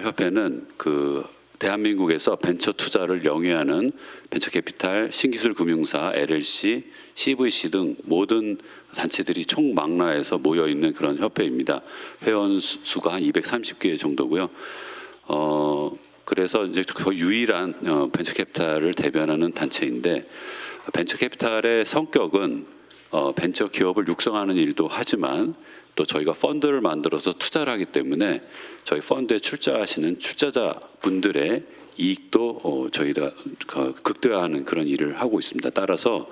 협회는 대한민국에서 벤처 투자를 영위하는 벤처캐피탈, 신기술 금융사, LLC, CVC 등 모든 단체들이 총망라해서 모여 있는 그런 협회입니다. 회원 수가 한 230개 정도고요. 그래서 이제 거의 유일한 벤처캐피탈을 대변하는 단체인데, 벤처캐피탈의 성격은 벤처 기업을 육성하는 일도 하지만 또 저희가 펀드를 만들어서 투자를 하기 때문에 저희 펀드에 출자하시는 출자자분들의 이익도 저희가 극대화하는 그런 일을 하고 있습니다. 따라서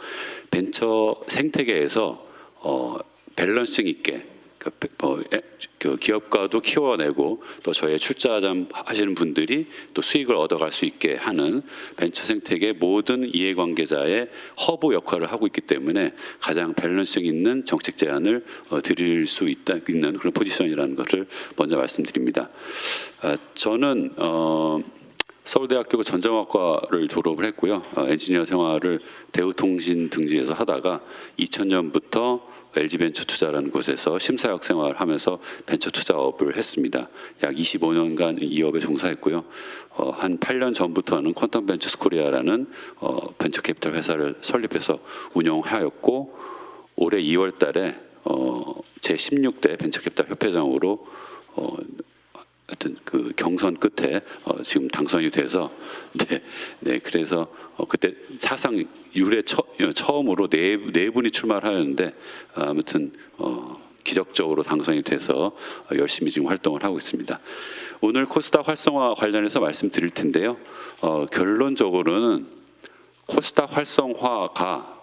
벤처 생태계에서 밸런싱 있게 그 기업가도 키워내고 또 저희 출자자 하시는 분들이 또 수익을 얻어갈 수 있게 하는 벤처 생태계 모든 이해관계자의 허브 역할을 하고 있기 때문에 가장 밸런싱 있는 정책 제안을 드릴 수 있는 그런 포지션이라는 것을 먼저 말씀드립니다. 저는 서울대학교 전자공학과를 졸업을 했고요. 엔지니어 생활을 대우통신 등지에서 하다가 2000년부터 LG벤처투자라는 곳에서 심사역 생활을 하면서 벤처 투자업을 했습니다. 약 25년간 이 업에 종사했고요. 한 8년 전부터는 퀀텀 벤처스 코리아라는 벤처 캐피탈 회사를 설립해서 운영하였고, 올해 2월 달에 제 16대 벤처 캐피탈 협회장으로 하여튼 그 경선 끝에 지금 당선이 돼서 그래서 그때 사상 유례 처음으로 네 분이 출마를 하였는데 아무튼 기적적으로 당선이 돼서 열심히 지금 활동을 하고 있습니다. 오늘 코스닥 활성화 관련해서 말씀드릴 텐데요. 결론적으로는 코스닥 활성화가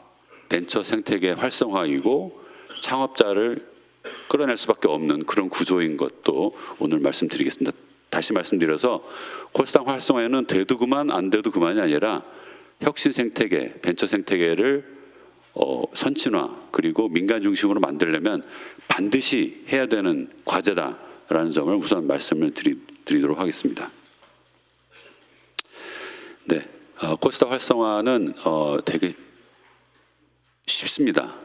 벤처 생태계 활성화이고 창업자를 끌어낼 수밖에 없는 그런 구조인 것도 오늘 말씀드리겠습니다. 다시 말씀드려서 코스닥 활성화에는 돼도 그만 안 돼도 그만이 아니라 혁신 생태계, 벤처 생태계를 선진화 그리고 민간 중심으로 만들려면 반드시 해야 되는 과제다라는 점을 우선 말씀을 드리도록 하겠습니다. 네, 코스닥 활성화는 되게 쉽습니다.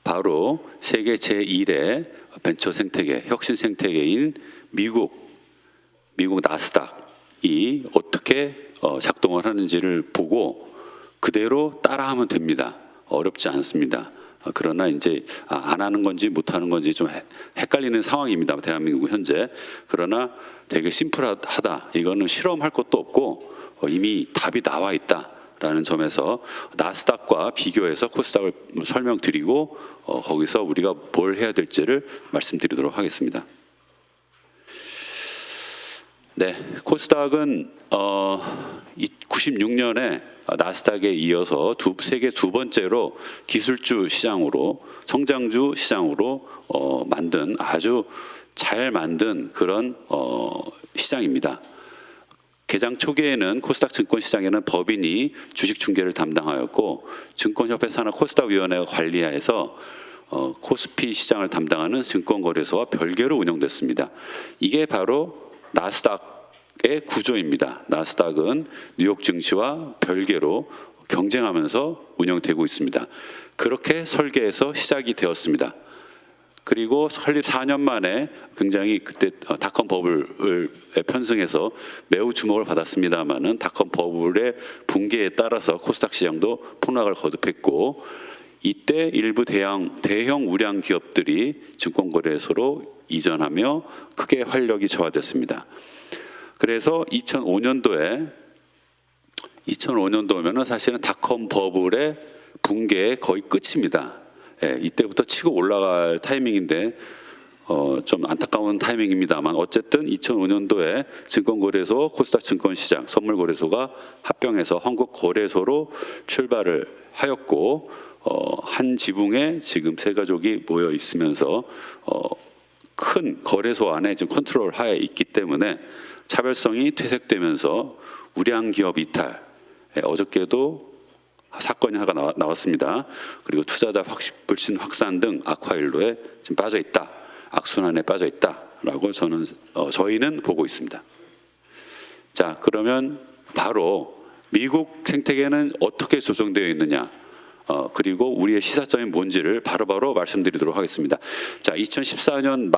바로 세계 제1의 벤처 생태계, 혁신 생태계인 미국 나스닥이 어떻게 작동을 하는지를 보고 그대로 따라하면 됩니다. 어렵지 않습니다. 그러나 이제 안 하는 건지 못 하는 건지 좀 헷갈리는 상황입니다. 대한민국 현재. 그러나 되게 심플하다. 이거는 실험할 것도 없고 이미 답이 나와 있다. 라는 점에서 나스닥과 비교해서 코스닥을 설명드리고 거기서 우리가 뭘 해야 될지를 말씀드리도록 하겠습니다. 네, 코스닥은 96년에 나스닥에 이어서 세계 두 번째로 기술주 시장으로 성장주 시장으로 만든 아주 잘 만든 그런 시장입니다. 개장 초기에는 코스닥 증권시장에는 법인이 주식 중개를 담당하였고 증권협회 산하 코스닥위원회가 관리하여서 코스피 시장을 담당하는 증권거래소와 별개로 운영됐습니다. 이게 바로 나스닥의 구조입니다. 나스닥은 뉴욕 증시와 별개로 경쟁하면서 운영되고 있습니다. 그렇게 설계해서 시작이 되었습니다. 그리고 설립 4년 만에 굉장히 그때 닷컴 버블을 편승해서 매우 주목을 받았습니다만은 닷컴 버블의 붕괴에 따라서 코스닥 시장도 폭락을 거듭했고, 이때 일부 대형 우량 기업들이 증권거래소로 이전하며 크게 활력이 저하됐습니다. 그래서 2005년도면은 사실은 닷컴 버블의 붕괴의 거의 끝입니다. 이때부터 치고 올라갈 타이밍인데 좀 안타까운 타이밍입니다만 어쨌든 2005년도에 증권거래소, 코스닥 증권시장, 선물거래소가 합병해서 한국거래소로 출발을 하였고 한 지붕에 지금 세 가족이 모여 있으면서 큰 거래소 안에 지금 컨트롤 하에 있기 때문에 차별성이 퇴색되면서 우량 기업 이탈, 어저께도 사건이 하나 나왔습니다. 그리고 투자자 불신 확산 등 악화 일로에 지금 빠져 있다, 악순환에 빠져 있다라고 저희는 보고 있습니다. 자, 그러면 바로 미국 생태계는 어떻게 조성되어 있느냐, 그리고 우리의 시사점이 뭔지를 바로바로 말씀드리도록 하겠습니다. 자, 2014년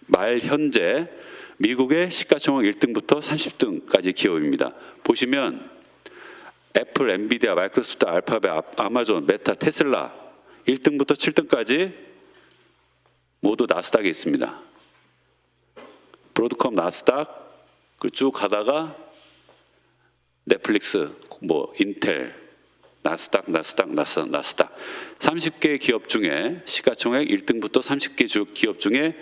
말 현재 미국의 시가총액 1등부터 30등까지 기업입니다. 보시면 애플, 엔비디아, 마이크로소프트, 알파벳, 아마존, 메타, 테슬라 1등부터 7등까지 모두 나스닥에 있습니다. 브로드컴 나스닥, 쭉 가다가 넷플릭스, 인텔, 나스닥 30개 기업 중에 시가총액 1등부터 30개 기업 중에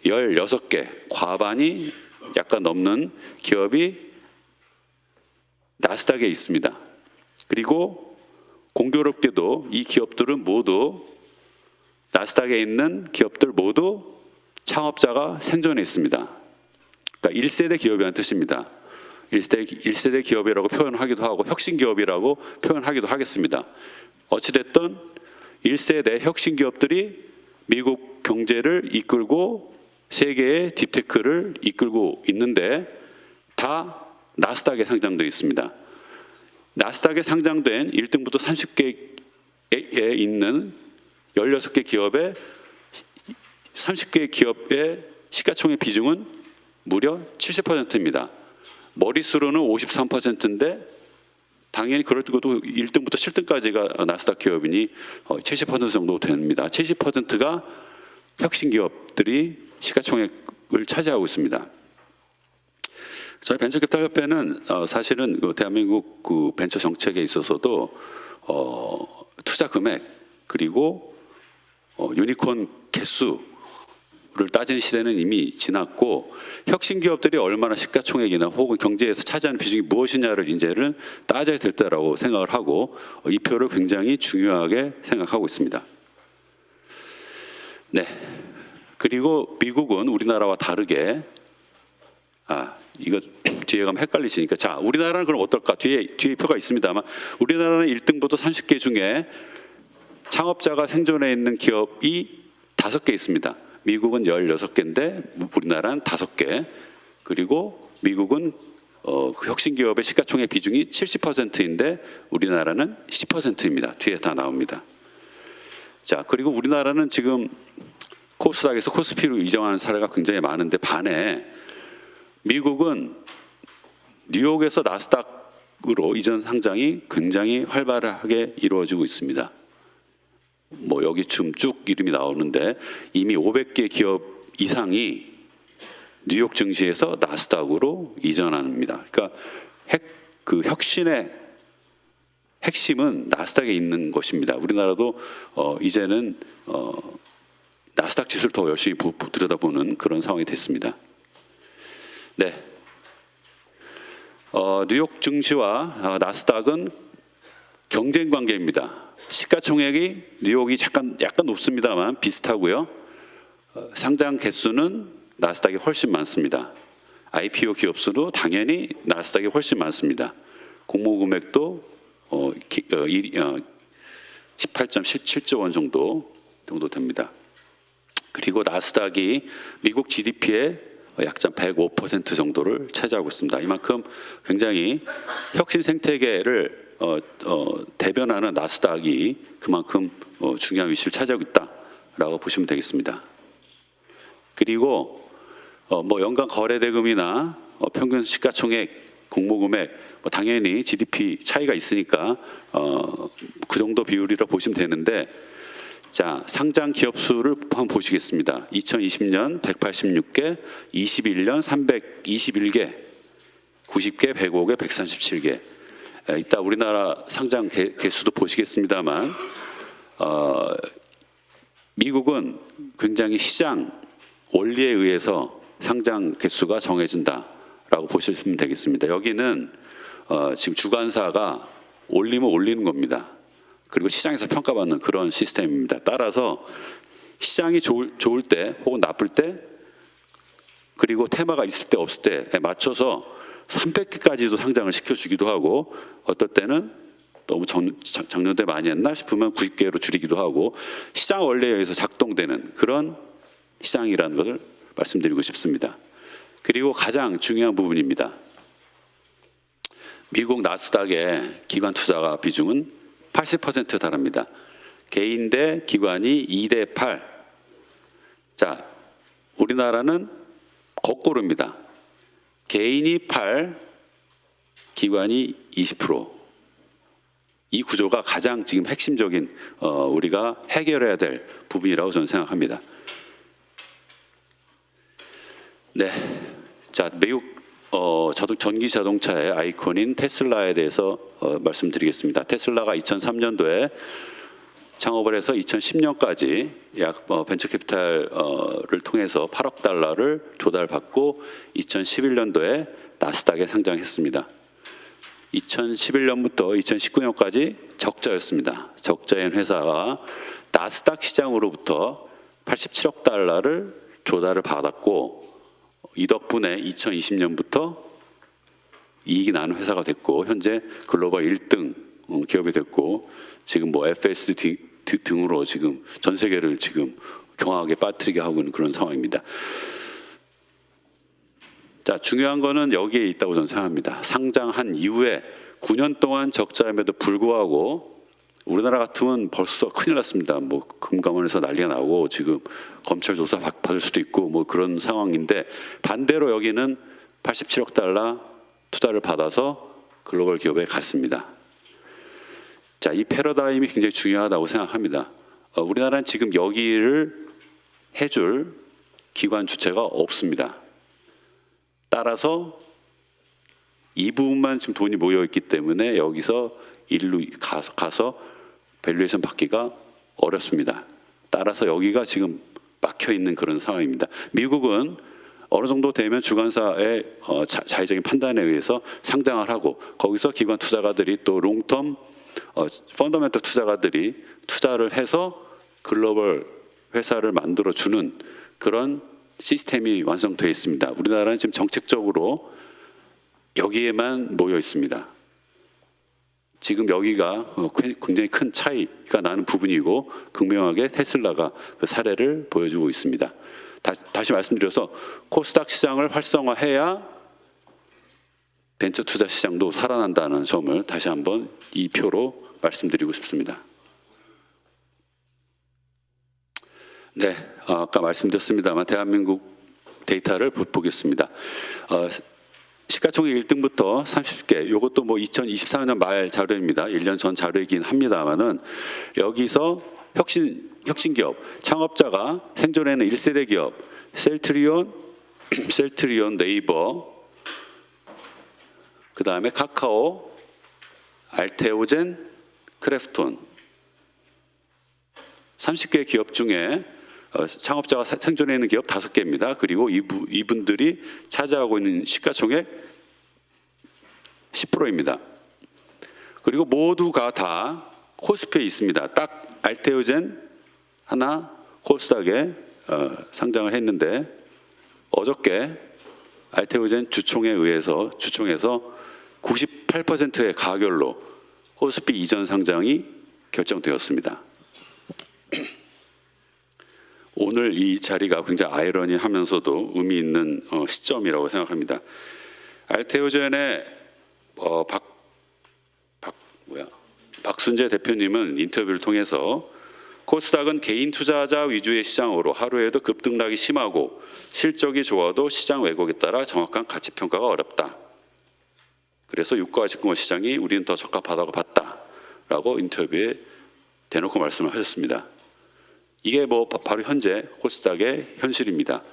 16개, 과반이 약간 넘는 기업이 나스닥에 있습니다. 그리고 공교롭게도 이 기업들은 모두 나스닥에 있는 기업들 모두 창업자가 생존해 있습니다. 그러니까 1세대 기업이라는 뜻입니다. 1세대 기업이라고 표현하기도 하고 혁신 기업이라고 표현하기도 하겠습니다. 어찌됐든 1세대 혁신 기업들이 미국 경제를 이끌고 세계의 딥테크를 이끌고 있는데 다 나스닥에 상장되어 있습니다. 나스닥에 상장된 1등부터 30개에 있는 16개 기업의 30개 기업의 시가총액 비중은 무려 70%입니다. 머릿수로는 53%인데 당연히 그럴 때도 1등부터 7등까지가 나스닥 기업이니 70% 정도 됩니다. 70%가 혁신 기업들이 시가총액을 차지하고 있습니다. 저희 벤처캐피탈 협회는 사실은 대한민국 벤처 정책에 있어서도 투자 금액 그리고 유니콘 개수를 따지는 시대는 이미 지났고 혁신 기업들이 얼마나 시가총액이나 혹은 경제에서 차지하는 비중이 무엇이냐를 이제는 따져야 될 때라고 생각을 하고 이 표를 굉장히 중요하게 생각하고 있습니다. 네. 그리고 미국은 우리나라와 다르게 이거 뒤에 가면 헷갈리시니까 자 우리나라는 그럼 어떨까? 뒤에 표가 있습니다만 우리나라는 1등부터 30개 중에 창업자가 생존해 있는 기업이 5개 있습니다. 미국은 16개인데 우리나라는 5개. 그리고 미국은 혁신 기업의 시가총액 비중이 70%인데 우리나라는 10%입니다. 뒤에 다 나옵니다. 자 그리고 우리나라는 지금 코스닥에서 코스피로 이전하는 사례가 굉장히 많은데 반해 미국은 뉴욕에서 나스닥으로 이전 상장이 굉장히 활발하게 이루어지고 있습니다. 여기 쭉 이름이 나오는데 이미 500개 기업 이상이 뉴욕 증시에서 나스닥으로 이전합니다. 그러니까 혁신의 핵심은 나스닥에 있는 것입니다. 우리나라도 이제는 나스닥 지수를 더 열심히 들여다보는 그런 상황이 됐습니다. 네, 뉴욕 증시와 나스닥은 경쟁 관계입니다. 시가총액이 뉴욕이 약간 높습니다만 비슷하고요. 상장 개수는 나스닥이 훨씬 많습니다. IPO 기업 수도 당연히 나스닥이 훨씬 많습니다. 공모 금액도 18.17조 원 정도 됩니다. 그리고 나스닥이 미국 GDP의 약점 105% 정도를 차지하고 있습니다. 이만큼 굉장히 혁신 생태계를 대변하는 나스닥이 그만큼 중요한 위치를 차지하고 있다라고 보시면 되겠습니다. 그리고 연간 거래대금이나 평균 시가총액, 공모금액 당연히 GDP 차이가 있으니까 그 정도 비율이라 보시면 되는데 자 상장 기업 수를 한번 보시겠습니다. 2020년 186개, 21년 321개, 90개, 105개, 137개. 이따 우리나라 상장 개수도 보시겠습니다만 미국은 굉장히 시장 원리에 의해서 상장 개수가 정해진다라고 보시면 되겠습니다. 여기는 지금 주관사가 올리면 올리는 겁니다. 그리고 시장에서 평가받는 그런 시스템입니다. 따라서 시장이 좋을 때 혹은 나쁠 때 그리고 테마가 있을 때 없을 때에 맞춰서 300개까지도 상장을 시켜주기도 하고 어떨 때는 너무 작년에 많이 했나 싶으면 90개로 줄이기도 하고 시장 원리에 의해서 작동되는 그런 시장이라는 것을 말씀드리고 싶습니다. 그리고 가장 중요한 부분입니다. 미국 나스닥의 기관 투자가 비중은 80%에 달합니다. 개인 대 기관이 2대 8. 자, 우리나라는 거꾸로입니다. 개인이 8, 기관이 20%. 이 구조가 가장 지금 핵심적인 우리가 해결해야 될 부분이라고 저는 생각합니다. 네, 자 미국 전기 자동차의 아이콘인 테슬라에 대해서 말씀드리겠습니다. 테슬라가 2003년도에 창업을 해서 2010년까지 약 벤처 캐피탈을 통해서 8억 달러를 조달받고 2011년도에 나스닥에 상장했습니다. 2011년부터 2019년까지 적자였습니다. 적자인 회사가 나스닥 시장으로부터 87억 달러를 조달을 받았고 이 덕분에 2020년부터 이익이 나는 회사가 됐고 현재 글로벌 1등 기업이 됐고 지금 뭐 FSD 등으로 지금 전 세계를 지금 경악에 빠뜨리게 하고 있는 그런 상황입니다. 자, 중요한 거는 여기에 있다고 저는 생각합니다. 상장한 이후에 9년 동안 적자임에도 불구하고 우리나라 같으면 벌써 큰일 났습니다. 뭐 금감원에서 난리가 나고 지금 검찰 조사 받을 수도 있고 뭐 그런 상황인데 반대로 여기는 87억 달러 투자를 받아서 글로벌 기업에 갔습니다. 자, 이 패러다임이 굉장히 중요하다고 생각합니다. 우리나라는 지금 여기를 해줄 기관 주체가 없습니다. 따라서 이 부분만 지금 돈이 모여 있기 때문에 여기서 일로 가서 밸류에이션 받기가 어렵습니다. 따라서 여기가 지금 막혀 있는 그런 상황입니다. 미국은 어느 정도 되면 주관사의 자의적인 판단에 의해서 상장을 하고 거기서 기관 투자가들이 또 롱텀 펀더멘털 투자가들이 투자를 해서 글로벌 회사를 만들어 주는 그런 시스템이 완성되어 있습니다. 우리나라는 지금 정책적으로 여기에만 모여 있습니다. 지금 여기가 굉장히 큰 차이가 나는 부분이고 극명하게 테슬라가 그 사례를 보여주고 있습니다. 다시 말씀드려서 코스닥 시장을 활성화해야 벤처 투자 시장도 살아난다는 점을 다시 한번 이 표로 말씀드리고 싶습니다. 네, 아까 말씀드렸습니다만 대한민국 데이터를 보겠습니다. 시가총액 1등부터 30개, 이것도 뭐 2024년 말 자료입니다. 1년 전 자료이긴 합니다만은 여기서 혁신기업, 창업자가 생존해 있는 1세대 기업, 셀트리온, 네이버, 그 다음에 카카오, 알테오젠, 크래프톤 30개 기업 중에 창업자가 생존해 있는 기업 5개입니다. 그리고 이분들이 차지하고 있는 시가총액 10%입니다. 그리고 모두가 다 코스피에 있습니다. 딱 알테오젠 하나 코스닥에 상장을 했는데 어저께 알테오젠 주총에서 98%의 가결로 코스피 이전 상장이 결정되었습니다. 오늘 이 자리가 굉장히 아이러니하면서도 의미 있는 시점이라고 생각합니다. 알테오젠의 박순재 대표님은 인터뷰를 통해서 코스닥은 개인 투자자 위주의 시장으로 하루에도 급등락이 심하고 실적이 좋아도 시장 왜곡에 따라 정확한 가치 평가가 어렵다. 그래서 유가와 집금화 시장이 우리는 더 적합하다고 봤다라고 인터뷰에 대놓고 말씀을 하셨습니다. 이게 뭐 바로 현재 코스닥의 현실입니다.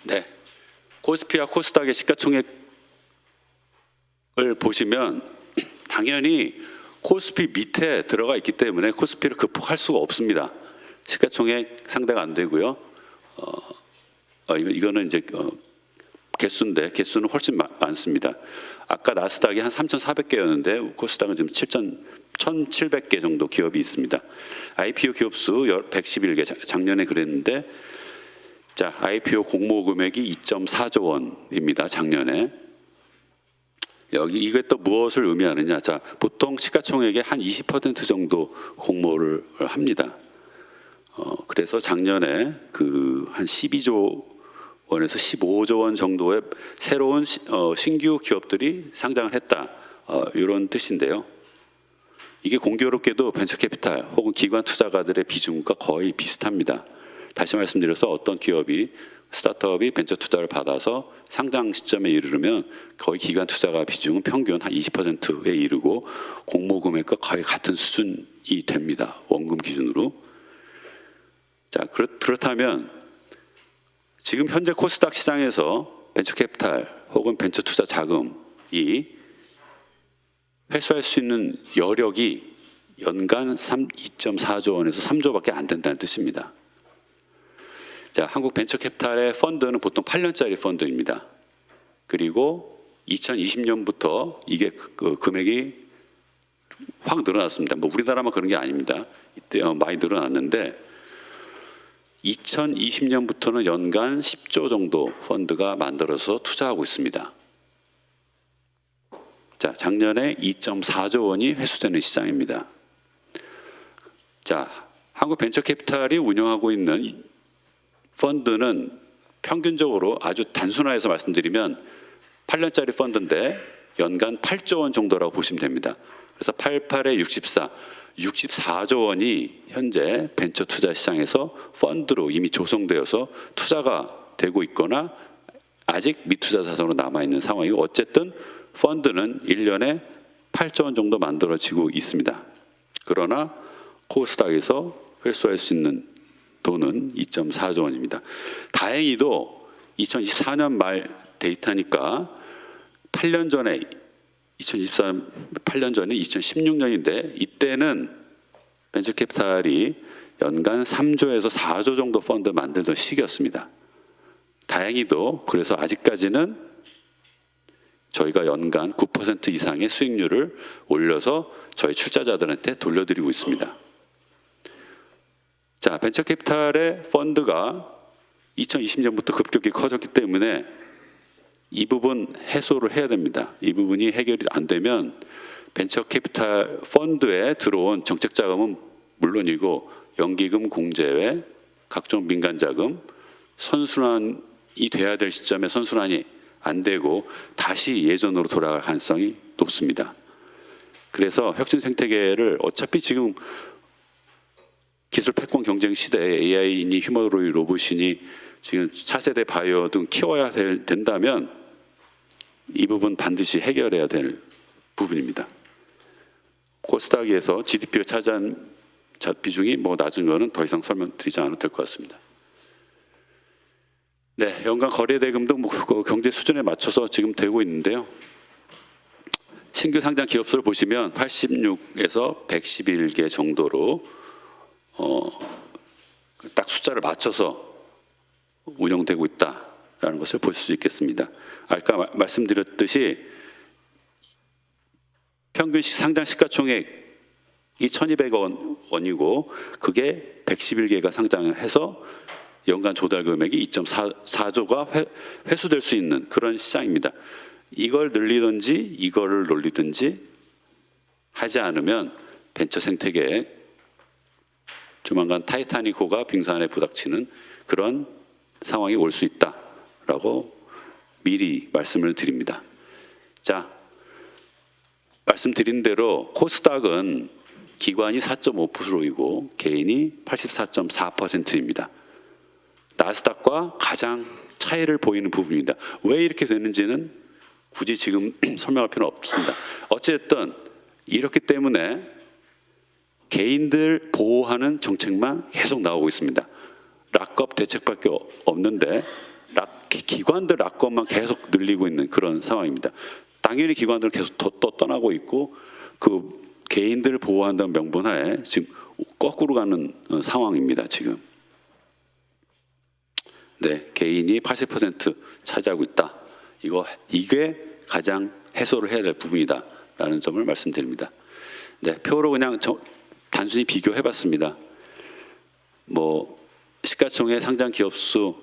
네, 코스피와 코스닥의 시가총액을 보시면 당연히 코스피 밑에 들어가 있기 때문에 코스피를 극복할 수가 없습니다. 시가총액 상대가 안 되고요. 이거는 이제 개수인데 개수는 훨씬 많습니다. 아까 나스닥이 한 3,400개였는데 코스닥은 지금 1,700개 정도 기업이 있습니다. IPO 기업 수 111개, 작년에 그랬는데 자, IPO 공모 금액이 2.4조 원입니다. 작년에. 이게 또 무엇을 의미하느냐? 자, 보통 시가총액의 한 20% 정도 공모를 합니다. 그래서 작년에 한 12조 원에서 15조 원 정도의 새로운 신규 기업들이 상장을 했다. 이런 뜻인데요. 이게 공교롭게도 벤처캐피탈 혹은 기관 투자가들의 비중과 거의 비슷합니다. 다시 말씀드려서 어떤 기업이 스타트업이 벤처 투자를 받아서 상장 시점에 이르면 거의 기관 투자가 비중은 평균 한 20%에 이르고 공모 금액과 거의 같은 수준이 됩니다. 원금 기준으로. 자, 그렇다면 지금 현재 코스닥 시장에서 벤처 캐피탈 혹은 벤처 투자 자금이 회수할 수 있는 여력이 연간 2.4조 원에서 3조밖에 안 된다는 뜻입니다. 자, 한국 벤처 캐피탈의 펀드는 보통 8년짜리 펀드입니다. 그리고 2020년부터 이게 그 금액이 확 늘어났습니다. 뭐 우리나라만 그런 게 아닙니다. 이때 많이 늘어났는데 2020년부터는 연간 10조 정도 펀드가 만들어서 투자하고 있습니다. 자, 작년에 2.4조 원이 회수되는 시장입니다. 자, 한국 벤처 캐피탈이 운영하고 있는 펀드는 평균적으로 아주 단순화해서 말씀드리면 8년짜리 펀드인데 연간 8조 원 정도라고 보시면 됩니다. 그래서 88에 64, 64조 원이 현재 벤처 투자 시장에서 펀드로 이미 조성되어서 투자가 되고 있거나 아직 미투자 자산으로 남아있는 상황이고 어쨌든 펀드는 1년에 8조 원 정도 만들어지고 있습니다. 그러나 코스닥에서 회수할 수 있는 돈은 2.4조 원입니다. 다행히도 2024년 말 데이터니까 8년 전에 8년 전에 2016년인데 이때는 벤처 캐피탈이 연간 3조에서 4조 정도 펀드 만들던 시기였습니다. 다행히도 그래서 아직까지는 저희가 연간 9% 이상의 수익률을 올려서 저희 출자자들한테 돌려드리고 있습니다. 자, 벤처 캐피탈의 펀드가 2020년부터 급격히 커졌기 때문에 이 부분 해소를 해야 됩니다. 이 부분이 해결이 안 되면 벤처 캐피탈 펀드에 들어온 정책 자금은 물론이고 연기금 공제외 각종 민간 자금 선순환이 돼야 될 시점에 선순환이 안 되고 다시 예전으로 돌아갈 가능성이 높습니다. 그래서 혁신 생태계를 어차피 지금 기술 패권 경쟁 시대에 AI니 휴머노이드 로봇이니 지금 차세대 바이오 등 키워야 된다면 이 부분 반드시 해결해야 될 부분입니다. 코스닥에서 GDP가 차지한 비중이 뭐 낮은 거는 더 이상 설명드리지 않아도 될 것 같습니다. 네, 연간 거래 대금도 뭐 경제 수준에 맞춰서 지금 되고 있는데요. 신규 상장 기업수를 보시면 86에서 111개 정도로 딱 숫자를 맞춰서 운영되고 있다라는 것을 볼 수 있겠습니다. 아까 말씀드렸듯이 평균 상장 시가총액이 1,200억 원이고 그게 111개가 상장해서 연간 조달 금액이 2.4조가 회수될 수 있는 그런 시장입니다. 이걸 늘리든지 이거를 놀리든지 하지 않으면 벤처 생태계에 조만간 타이타닉호가 빙산에 부닥치는 그런 상황이 올 수 있다라고 미리 말씀을 드립니다. 자, 말씀드린 대로 코스닥은 기관이 4.5%이고 개인이 84.4%입니다. 나스닥과 가장 차이를 보이는 부분입니다. 왜 이렇게 되는지는 굳이 지금 설명할 필요는 없습니다. 어쨌든 이렇기 때문에 개인들 보호하는 정책만 계속 나오고 있습니다. 락업 대책밖에 없는데 기관들 락업만 계속 늘리고 있는 그런 상황입니다. 당연히 기관들은 계속 또 떠나고 있고 그 개인들을 보호한다는 명분하에 지금 거꾸로 가는 상황입니다. 지금. 네, 개인이 80% 차지하고 있다. 이게 가장 해소를 해야 될 부분이다라는 점을 말씀드립니다. 네, 표로 그냥 단순히 비교해봤습니다. 뭐 시가총액 상장 기업수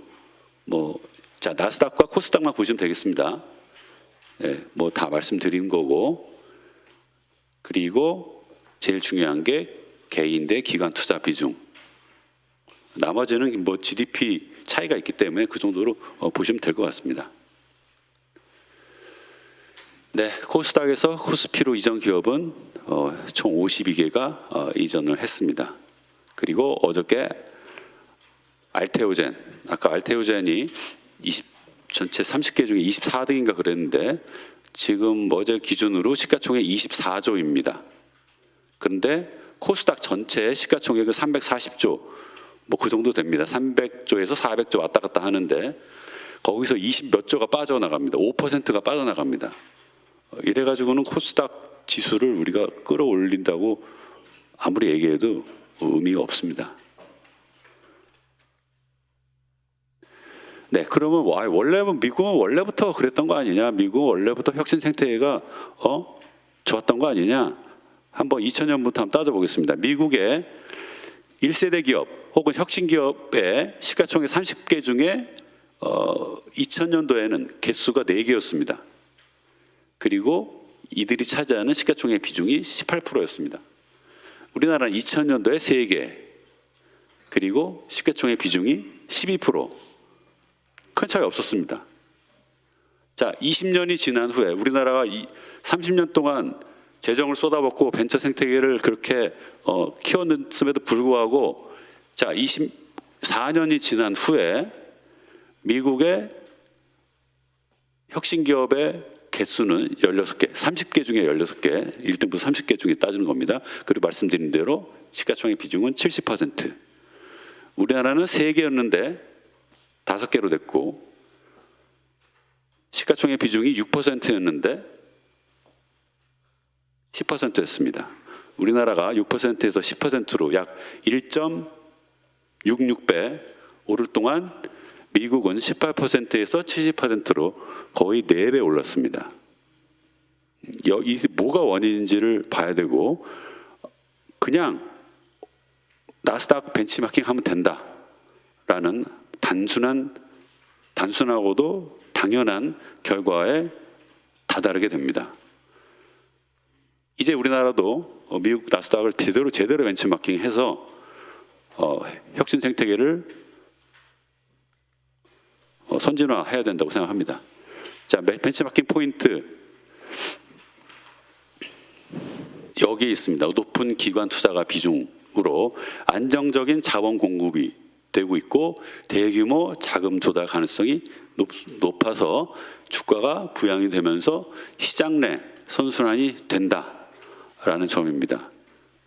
자 나스닥과 코스닥만 보시면 되겠습니다. 네, 뭐 다 말씀드린 거고 그리고 제일 중요한 게 개인 대 기관 투자 비중. 나머지는 뭐 GDP 차이가 있기 때문에 그 정도로 보시면 될 것 같습니다. 네, 코스닥에서 코스피로 이전 기업은 총 52개가 이전을 했습니다. 그리고 어저께 알테오젠, 아까 알테오젠이 전체 30개 중에 24등인가 그랬는데 지금 어제 기준으로 시가총액 24조입니다. 그런데 코스닥 전체 시가총액은 340조, 뭐 그 정도 됩니다. 300조에서 400조 왔다 갔다 하는데 거기서 20 몇 조가 빠져나갑니다. 5%가 빠져나갑니다. 이래가지고는 코스닥 지수를 우리가 끌어올린다고 아무리 얘기해도 의미가 없습니다. 네, 그러면 미국은 원래부터 그랬던 거 아니냐? 미국은 원래부터 혁신 생태계가 좋았던 거 아니냐? 한번 2000년부터 한번 따져보겠습니다. 미국의 1세대 기업 혹은 혁신 기업의 시가총액 30개 중에 2000년도에는 개수가 4개였습니다. 그리고 이들이 차지하는 시가총액 비중이 18%였습니다. 우리나라는 2000년도에 3개, 그리고 시가총액 비중이 12%. 큰 차이 없었습니다. 자, 20년이 지난 후에 우리나라가 30년 동안 재정을 쏟아붓고 벤처 생태계를 그렇게 키웠음에도 불구하고 자, 24년이 지난 후에 미국의 혁신 기업의 개수는 16개, 30개 중에 16개, 1등부터 30개 중에 따지는 겁니다. 그리고 말씀드린 대로 시가총액 비중은 70%. 우리나라는 3개였는데 5개로 됐고 시가총액 비중이 6%였는데 10%였습니다. 우리나라가 6%에서 10%로 약 1.66배 오를 동안 미국은 18%에서 70%로 거의 4배 올랐습니다. 이 뭐가 원인인지를 봐야 되고 그냥 나스닥 벤치마킹 하면 된다라는 단순하고도 당연한 결과에 다다르게 됩니다. 이제 우리나라도 미국 나스닥을 제대로 벤치마킹해서 혁신 생태계를 선진화해야 된다고 생각합니다. 자, 벤치마킹 포인트 여기 있습니다. 높은 기관 투자가 비중으로 안정적인 자본 공급이 되고 있고 대규모 자금 조달 가능성이 높아서 주가가 부양이 되면서 시장 내 선순환이 된다라는 점입니다.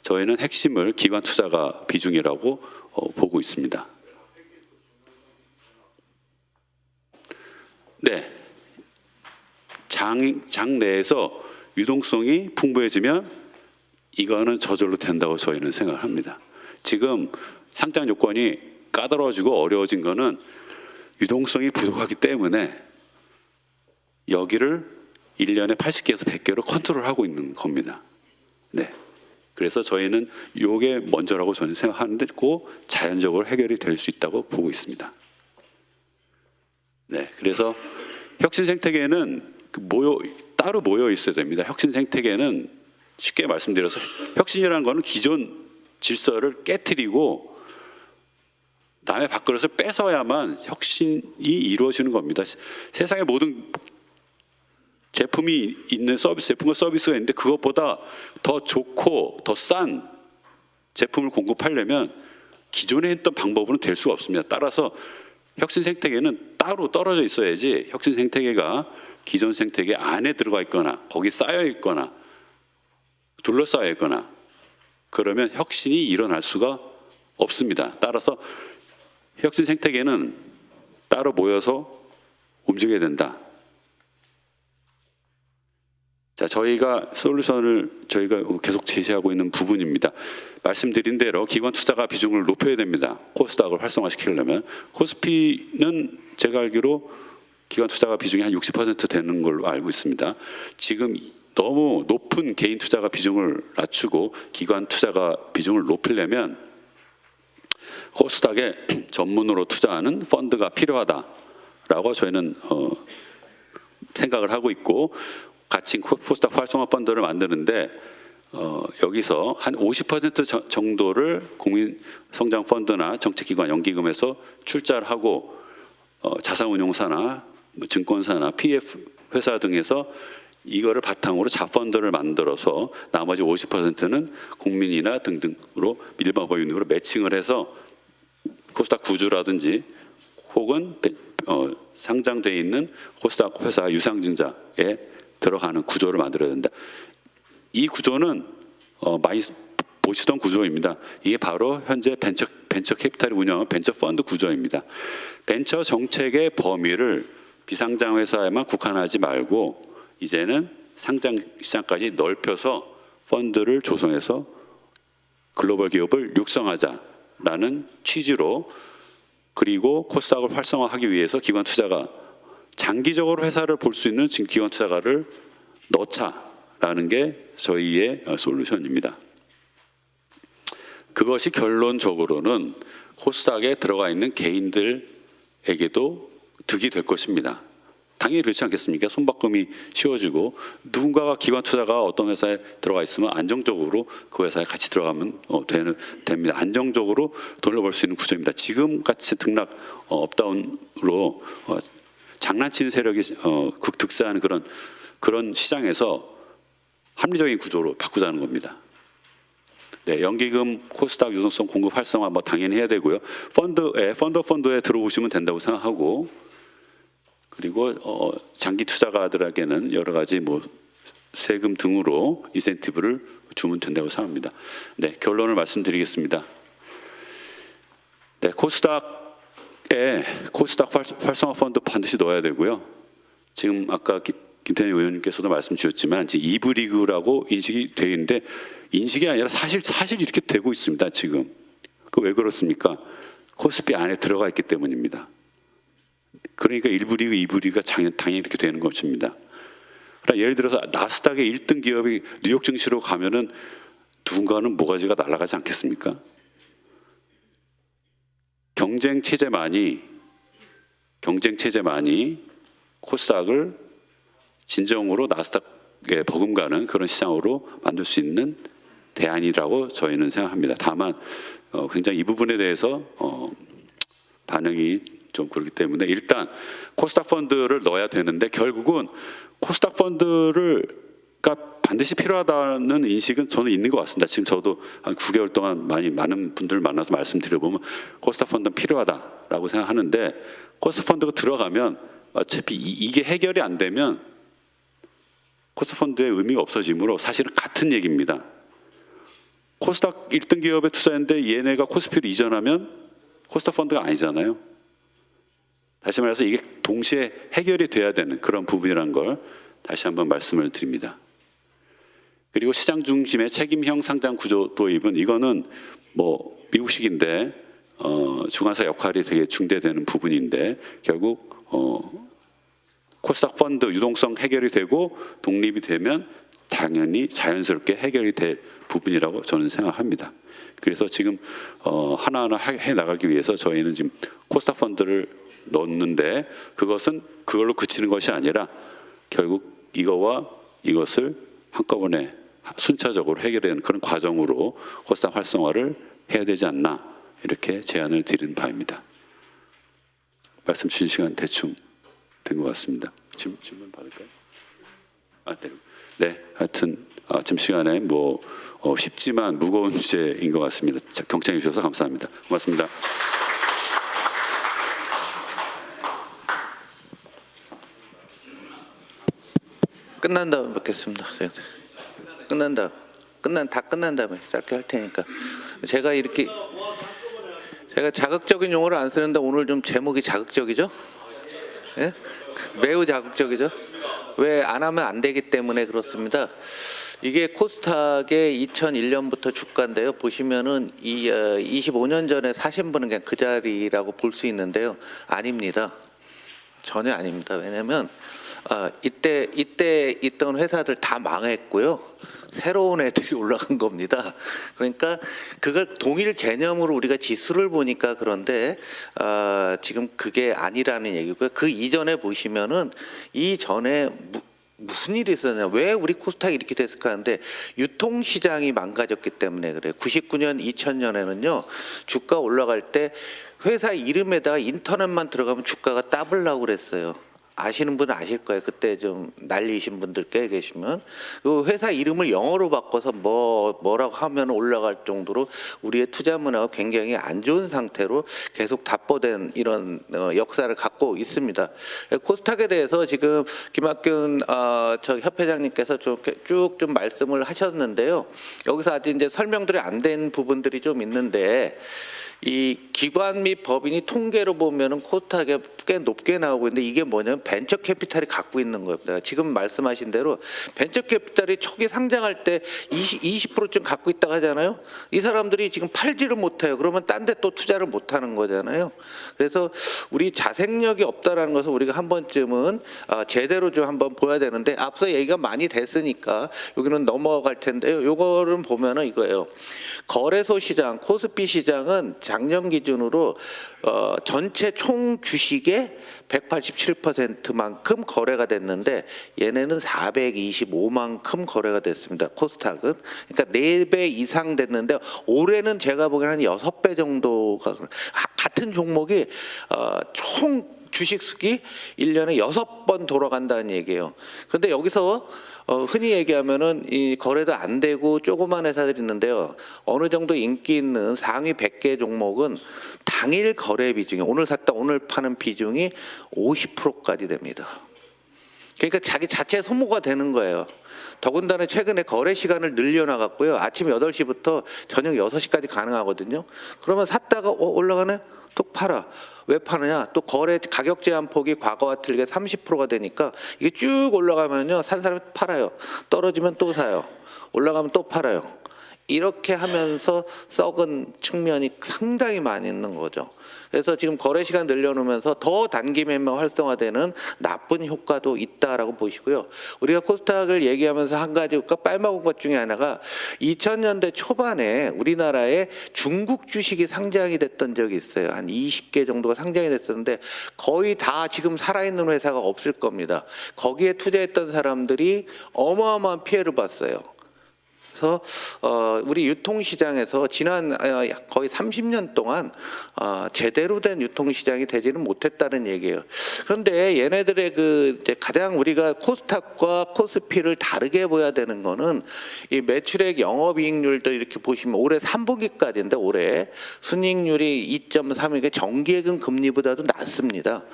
저희는 핵심을 기관 투자가 비중이라고 보고 있습니다. 네, 장 내에서 유동성이 풍부해지면 이거는 저절로 된다고 저희는 생각을 합니다. 지금 상장 요건이 까다로워지고 어려워진 거는 유동성이 부족하기 때문에 여기를 1년에 80개에서 100개로 컨트롤하고 있는 겁니다. 네. 그래서 저희는 이게 먼저라고 저는 생각하는데 꼭 자연적으로 해결이 될 수 있다고 보고 있습니다. 네. 그래서 혁신 생태계는 따로 모여 있어야 됩니다. 혁신 생태계는 쉽게 말씀드려서 혁신이라는 거는 기존 질서를 깨트리고 남의 밥그릇을 뺏어야만 혁신이 이루어지는 겁니다. 세상의 모든 제품이 있는 제품과 서비스가 있는데 그것보다 더 좋고 더 싼 제품을 공급하려면 기존에 했던 방법으로는 될 수가 없습니다. 따라서 혁신 생태계는 따로 떨어져 있어야지 혁신 생태계가 기존 생태계 안에 들어가 있거나 거기 쌓여 있거나 둘러싸여 있거나 그러면 혁신이 일어날 수가 없습니다. 따라서 혁신 생태계는 따로 모여서 움직여야 된다. 자, 저희가 솔루션을 계속 제시하고 있는 부분입니다. 말씀드린 대로 기관 투자가 비중을 높여야 됩니다. 코스닥을 활성화시키려면 코스피는 제가 알기로 기관 투자가 비중이 한 60% 되는 걸로 알고 있습니다. 지금 너무 높은 개인 투자가 비중을 낮추고 기관 투자가 비중을 높이려면 코스닥에 전문으로 투자하는 펀드가 필요하다라고 저희는 생각을 하고 있고 같이 코스닥 활성화 펀드를 만드는데 여기서 한 50% 정도를 국민성장펀드나 정책기관 연기금에서 출자를 하고 자산운용사나 증권사나 PF 회사 등에서 이거를 바탕으로 자펀드를 만들어서 나머지 50%는 국민이나 등등으로 일반 법인으로 매칭을 해서 코스닥 구주라든지 혹은 상장돼 있는 코스닥 회사 유상증자에 들어가는 구조를 만들어야 된다. 이 구조는 많이 보시던 구조입니다. 이게 바로 현재 벤처 캐피탈이 운영하는 벤처 펀드 구조입니다. 벤처 정책의 범위를 비상장 회사에만 국한하지 말고 이제는 상장 시장까지 넓혀서 펀드를 조성해서 글로벌 기업을 육성하자라는 취지로, 그리고 코스닥을 활성화하기 위해서 기관 투자가 장기적으로 회사를 볼 수 있는 기관 투자가를 넣자라는 게 저희의 솔루션입니다. 그것이 결론적으로는 코스닥에 들어가 있는 개인들에게도 득이 될 것입니다. 당연히 그렇지 않겠습니까? 손바꿈이 쉬워지고 누군가가 기관 투자가 어떤 회사에 들어가 있으면 안정적으로 그 회사에 같이 들어가면 됩니다. 안정적으로 돈을 벌 수 있는 구조입니다. 지금같이 등락 업다운으로 장난치는 세력이 득세하는 그런 시장에서 합리적인 구조로 바꾸자는 겁니다. 네, 연기금, 코스닥 유동성 공급 활성화 뭐 당연히 해야 되고요. 펀드에 들어오시면 된다고 생각하고, 그리고 장기 투자가들에게는 여러 가지 뭐 세금 등으로 인센티브를 주면 된다고 생각합니다. 네, 결론을 말씀드리겠습니다. 네, 코스닥 활성화 펀드 반드시 넣어야 되고요. 지금 아까 김태현 의원님께서도 말씀 주셨지만 이브 리그라고 인식이 되어 있는데 인식이 아니라 사실 이렇게 되고 있습니다. 지금 그 왜 그렇습니까? 코스피 안에 들어가 있기 때문입니다. 그러니까 1부 리그, 2부 리그가 당연히 이렇게 되는 것입니다. 그러니까 예를 들어서 나스닥의 1등 기업이 뉴욕 증시로 가면은 누군가는 모가지가 날아가지 않겠습니까? 경쟁 체제만이 코스닥을 진정으로 나스닥에 버금가는 그런 시장으로 만들 수 있는 대안이라고 저희는 생각합니다. 다만 굉장히 이 부분에 대해서 반응이 좀 그렇기 때문에 일단 코스닥 펀드를 넣어야 되는데, 결국은 코스닥 펀드가 반드시 필요하다는 인식은 저는 있는 것 같습니다. 지금 저도 한 9개월 동안 많은 분들을 만나서 말씀드려보면 코스닥 펀드는 필요하다라고 생각하는데, 코스닥 펀드가 들어가면 어차피 이게 해결이 안 되면 코스닥 펀드의 의미가 없어지므로 사실은 같은 얘기입니다. 코스닥 1등 기업에 투자했는데 얘네가 코스피로 이전하면 코스닥 펀드가 아니잖아요. 다시 말해서 이게 동시에 해결이 돼야 되는 그런 부분이라는 걸 다시 한번 말씀을 드립니다. 그리고 시장 중심의 책임형 상장 구조 도입은 이거는 뭐 미국식인데 중간사 역할이 되게 중대되는 부분인데, 결국 코스닥 펀드 유동성 해결이 되고 독립이 되면 당연히 자연스럽게 해결이 될 부분이라고 저는 생각합니다. 그래서 지금 하나하나 해 나가기 위해서 저희는 지금 코스닥 펀드를 넣는데, 그것은 그걸로 그치는 것이 아니라 결국 이거와 이것을 한꺼번에 순차적으로 해결하는 그런 과정으로 코스닥 활성화를 해야 되지 않나, 이렇게 제안을 드리는 바입니다. 말씀 주신 시간 대충 된 것 같습니다. 질문 받을까요? 네, 하여튼 아침 시간에 쉽지만 무거운 주제인 것 같습니다. 경청해 주셔서 감사합니다. 고맙습니다. 끝난 다음에 뵙겠습니다. 끝난 다음에 짧게 할 테니까. 제가 자극적인 용어를 안 쓰는데 오늘 좀 제목이 자극적이죠? 예? 매우 자극적이죠? 왜 안 하면 안 되기 때문에 그렇습니다. 이게 코스닥의 2001년부터 주가인데요. 보시면은 25년 전에 사신 분은 그냥 그 자리라고 볼 수 있는데요. 아닙니다. 전혀 아닙니다. 왜냐하면 이때 있던 회사들 다 망했고요. 새로운 애들이 올라간 겁니다. 그러니까 그걸 동일 개념으로 우리가 지수를 보니까 그런데 지금 그게 아니라는 얘기고요. 그 이전에 보시면은 이전에 무슨 일이 있었냐, 왜 우리 코스닥이 이렇게 됐을까 하는데 유통시장이 망가졌기 때문에 그래요. 99년, 2000년에는요 주가 올라갈 때 회사 이름에다가 인터넷만 들어가면 주가가 따블라고 그랬어요. 아시는 분은 아실 거예요. 그때 좀 난리신 분들 꽤 계시면 그 회사 이름을 영어로 바꿔서 뭐라고 하면 올라갈 정도로 우리의 투자 문화가 굉장히 안 좋은 상태로 계속 답보된 이런 역사를 갖고 있습니다. 코스닥에 대해서 지금 김학균 저 협회장님께서 쭉 좀 말씀을 하셨는데요. 여기서 아직 이제 설명들이 안 된 부분들이 좀 있는데. 이 기관 및 법인이 통계로 보면은 코스닥에 꽤 높게 나오고 있는데 이게 뭐냐면 벤처 캐피탈이 갖고 있는 겁니다. 지금 말씀하신 대로 벤처 캐피탈이 초기 상장할 때 20%쯤 갖고 있다고 하잖아요. 이 사람들이 지금 팔지를 못해요. 그러면 딴 데 또 투자를 못하는 거잖아요. 그래서 우리 자생력이 없다라는 것을 우리가 한 번쯤은 제대로 좀 한번 보야 되는데 앞서 얘기가 많이 됐으니까 여기는 넘어갈 텐데요. 요거를 보면은 이거예요. 거래소 시장, 코스피 시장은 작년 기준으로 전체 총 주식의 187%만큼 거래가 됐는데 얘네는 425만큼 거래가 됐습니다. 코스닥은. 그러니까 4배 이상 됐는데 올해는 제가 보기에는 한 6배 정도가 같은 종목이 총 주식 수기 1년에 6번 돌아간다는 얘기예요. 그런데 여기서 흔히 얘기하면은 이 거래도 안 되고 조그만 회사들이 있는데요. 어느 정도 인기 있는 상위 100개 종목은 당일 거래 비중이 오늘 샀다 오늘 파는 비중이 50%까지 됩니다. 그러니까 자기 자체 소모가 되는 거예요. 더군다나 최근에 거래 시간을 늘려나갔고요. 아침 8시부터 저녁 6시까지 가능하거든요. 그러면 샀다가 올라가네? 또 팔아. 왜 파느냐? 또 거래 가격 제한 폭이 과거와 틀리게 30%가 되니까 이게 쭉 올라가면요. 산 사람이 팔아요. 떨어지면 또 사요. 올라가면 또 팔아요. 이렇게 하면서 썩은 측면이 상당히 많이 있는 거죠. 그래서 지금 거래 시간 늘려놓으면서 더 단기 매매 활성화되는 나쁜 효과도 있다라고 보시고요. 우리가 코스닥을 얘기하면서 한 가지 빨먹은 것 중에 하나가 2000년대 초반에 우리나라에 중국 주식이 상장이 됐던 적이 있어요. 한 20개 정도가 상장이 됐었는데 거의 다 지금 살아있는 회사가 없을 겁니다. 거기에 투자했던 사람들이 어마어마한 피해를 봤어요. 그래서 우리 유통시장에서 지난 거의 30년 동안 제대로 된 유통시장이 되지는 못했다는 얘기예요. 그런데 얘네들의 그 이제 가장 우리가 코스닥과 코스피를 다르게 보야 되는 거는 이 매출액 영업이익률도 이렇게 보시면 올해 3분기까지인데 올해 순이익률이 2.3이게 정기예금 금리보다도 낮습니다.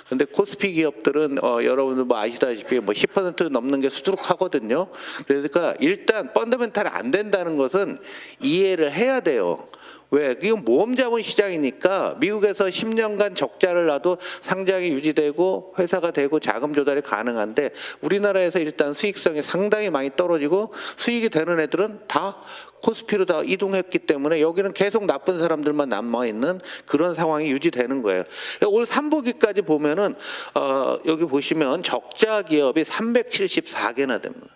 근데 코스피 기업들은 여러분들 뭐 아시다시피 뭐 10% 넘는 게 수두룩하거든요. 그러니까 일단 펀더멘탈이 안 된다는 것은 이해를 해야 돼요. 왜? 이건 모험 자본 시장이니까 미국에서 10년간 적자를 놔도 상장이 유지되고 회사가 되고 자금 조달이 가능한데 우리나라에서 일단 수익성이 상당히 많이 떨어지고 수익이 되는 애들은 다 코스피로 다 이동했기 때문에 여기는 계속 나쁜 사람들만 남아있는 그런 상황이 유지되는 거예요. 올 3분기까지 보면은 여기 보시면 적자 기업이 374개나 됩니다.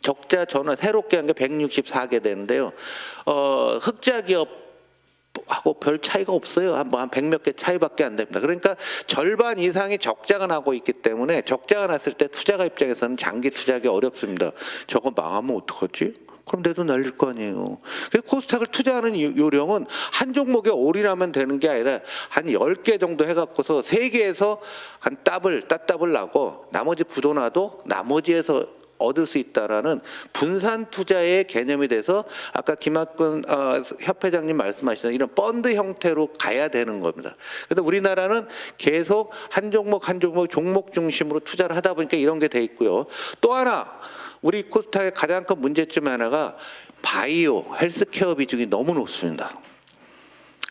적자 전환 새롭게 한 게 164개 되는데요. 흑자 기업하고 별 차이가 없어요. 한 100몇 개 차이밖에 안 됩니다. 그러니까 절반 이상이 적자가 나고 있기 때문에 적자가 났을 때 투자가 입장에서는 장기 투자하기 어렵습니다. 저거 망하면 어떡하지? 그럼 내 돈 날릴 거 아니에요. 코스닥을 투자하는 요령은 한 종목에 올인하면 되는 게 아니라 한 10개 정도 해갖고서 3개에서 한 따블 나고 나머지 부도나도 나머지에서 얻을 수 있다라는 분산 투자의 개념이 돼서 아까 김학균 협회장님 말씀하시는 이런 펀드 형태로 가야 되는 겁니다. 그런데 우리나라는 계속 한 종목 종목 중심으로 투자를 하다 보니까 이런 게 돼 있고요. 또 하나 우리 코스닥의 가장 큰 문제점 하나가 바이오, 헬스케어 비중이 너무 높습니다.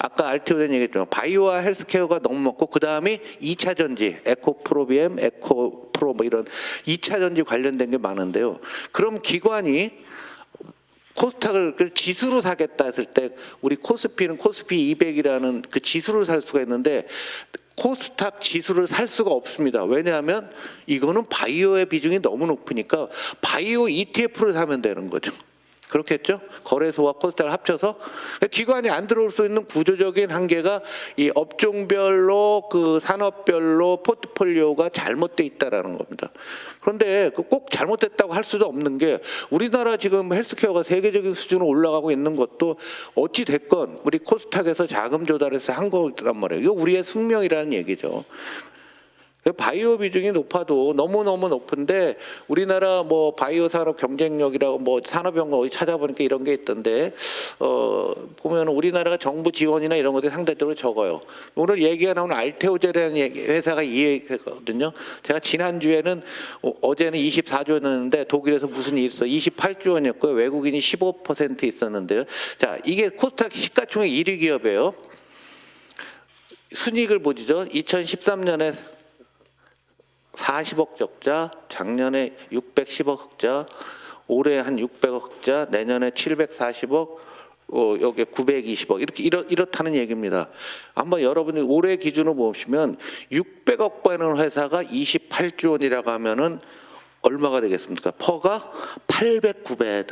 아까 RTO된 얘기했지만 바이오와 헬스케어가 너무 높고 그 다음에 2차 전지, 에코프로비엠, 에코프로 뭐 이런 2차 전지 관련된 게 많은데요. 그럼 기관이 코스닥을 지수로 사겠다 했을 때 우리 코스피는 코스피 200이라는 그 지수를 살 수가 있는데 코스닥 지수를 살 수가 없습니다. 왜냐하면 이거는 바이오의 비중이 너무 높으니까 바이오 ETF를 사면 되는 거죠. 그렇겠죠? 거래소와 코스닥을 합쳐서 기관이 안 들어올 수 있는 구조적인 한계가 이 업종별로 그 산업별로 포트폴리오가 잘못돼 있다라는 겁니다. 그런데 꼭 잘못됐다고 할 수도 없는 게 우리나라 지금 헬스케어가 세계적인 수준으로 올라가고 있는 것도 어찌 됐건 우리 코스닥에서 자금 조달해서 한 거란 말이에요. 이거 우리의 숙명이라는 얘기죠. 바이오 비중이 높아도 너무너무 높은데 우리나라 뭐 바이오 산업 경쟁력이라고 뭐 산업연구 어디 찾아보니까 이런 게 있던데 보면 우리나라가 정부 지원이나 이런 것들이 상대적으로 적어요. 오늘 얘기가 나오는 알테오제라는 회사가 이 얘기거든요. 제가 지난주에는 어제는 24조였는데 독일에서 무슨 일이 있어 28조 원이었고요. 외국인이 15% 있었는데요. 자, 이게 코스닥 시가총액 1위 기업이에요. 순이익을 보죠. 2013년에 40억 적자, 작년에 610억 흑자, 올해 한 600억 흑자, 내년에 740억, 여기 920억 이렇다는 얘기입니다. 한번 여러분이 올해 기준으로 보시면 600억 버는 회사가 28조 원이라고 하면은 얼마가 되겠습니까? 퍼가 800, 900.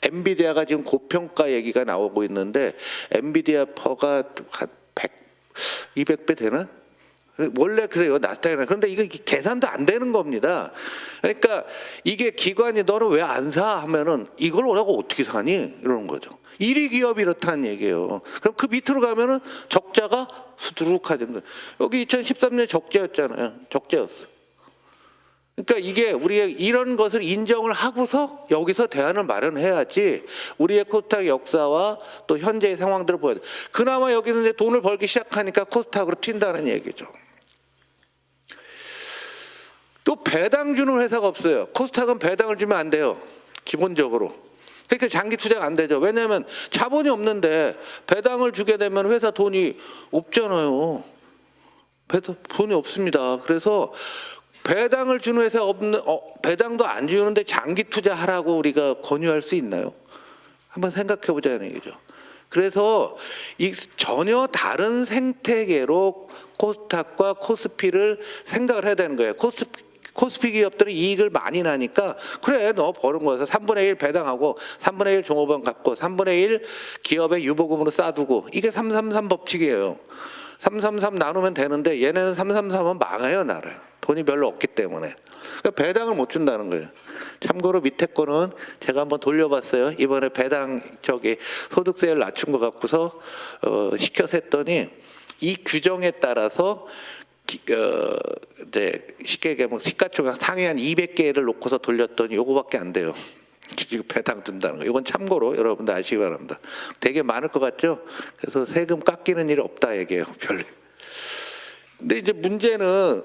엔비디아가 지금 고평가 얘기가 나오고 있는데 엔비디아 퍼가 100, 200배 되나? 원래 그래요. 나스닥이나. 그런데 이거 계산도 안 되는 겁니다. 그러니까 이게 기관이 너는 왜 안 사? 하면은 이걸 오라고 어떻게 사니? 이러는 거죠. 1위 기업이 이렇다는 얘기예요. 그럼 그 밑으로 가면은 적자가 수두룩하던 거예요. 여기 2013년 적자였잖아요. 적자였어. 그러니까 이게 우리의 이런 것을 인정을 하고서 여기서 대안을 마련해야지 우리의 코스닥 역사와 또 현재의 상황들을 보여야 돼. 그나마 여기서 이제 돈을 벌기 시작하니까 코스닥으로 튄다는 얘기죠. 또 배당 주는 회사가 없어요. 코스닥은 배당을 주면 안 돼요. 기본적으로. 그러니까 장기 투자가 안 되죠. 왜냐하면 자본이 없는데 배당을 주게 되면 회사 돈이 없잖아요. 돈이 없습니다. 그래서 배당을 주는 회사 없는 배당도 안 주는데 장기 투자하라고 우리가 권유할 수 있나요? 한번 생각해 보자는 얘기죠. 그래서 이 전혀 다른 생태계로 코스닥과 코스피를 생각을 해야 되는 거예요. 코스피 기업들은 이익을 많이 나니까 그래 너 버는 거에서 3분의 1 배당하고 3분의 1 종업원 갖고 3분의 1 기업의 유보금으로 싸두고 이게 333 법칙이에요. 333 나누면 되는데 얘네는 333은 망해요 나라요. 돈이 별로 없기 때문에. 그러니까 배당을 못 준다는 거예요. 참고로 밑에 거는 제가 한번 돌려봤어요. 이번에 배당 소득세를 낮춘 거 갖고서 시켜서 했더니 이 규정에 따라서 쉽게 얘기하면 시가총액 상위 한 200개를 놓고서 돌렸더니 요거밖에 안 돼요. 지금 배당 준다는 거. 이건 참고로 여러분들 아시기 바랍니다. 되게 많을 것 같죠? 그래서 세금 깎이는 일이 없다 얘기해요. 별로. 근데 이제 문제는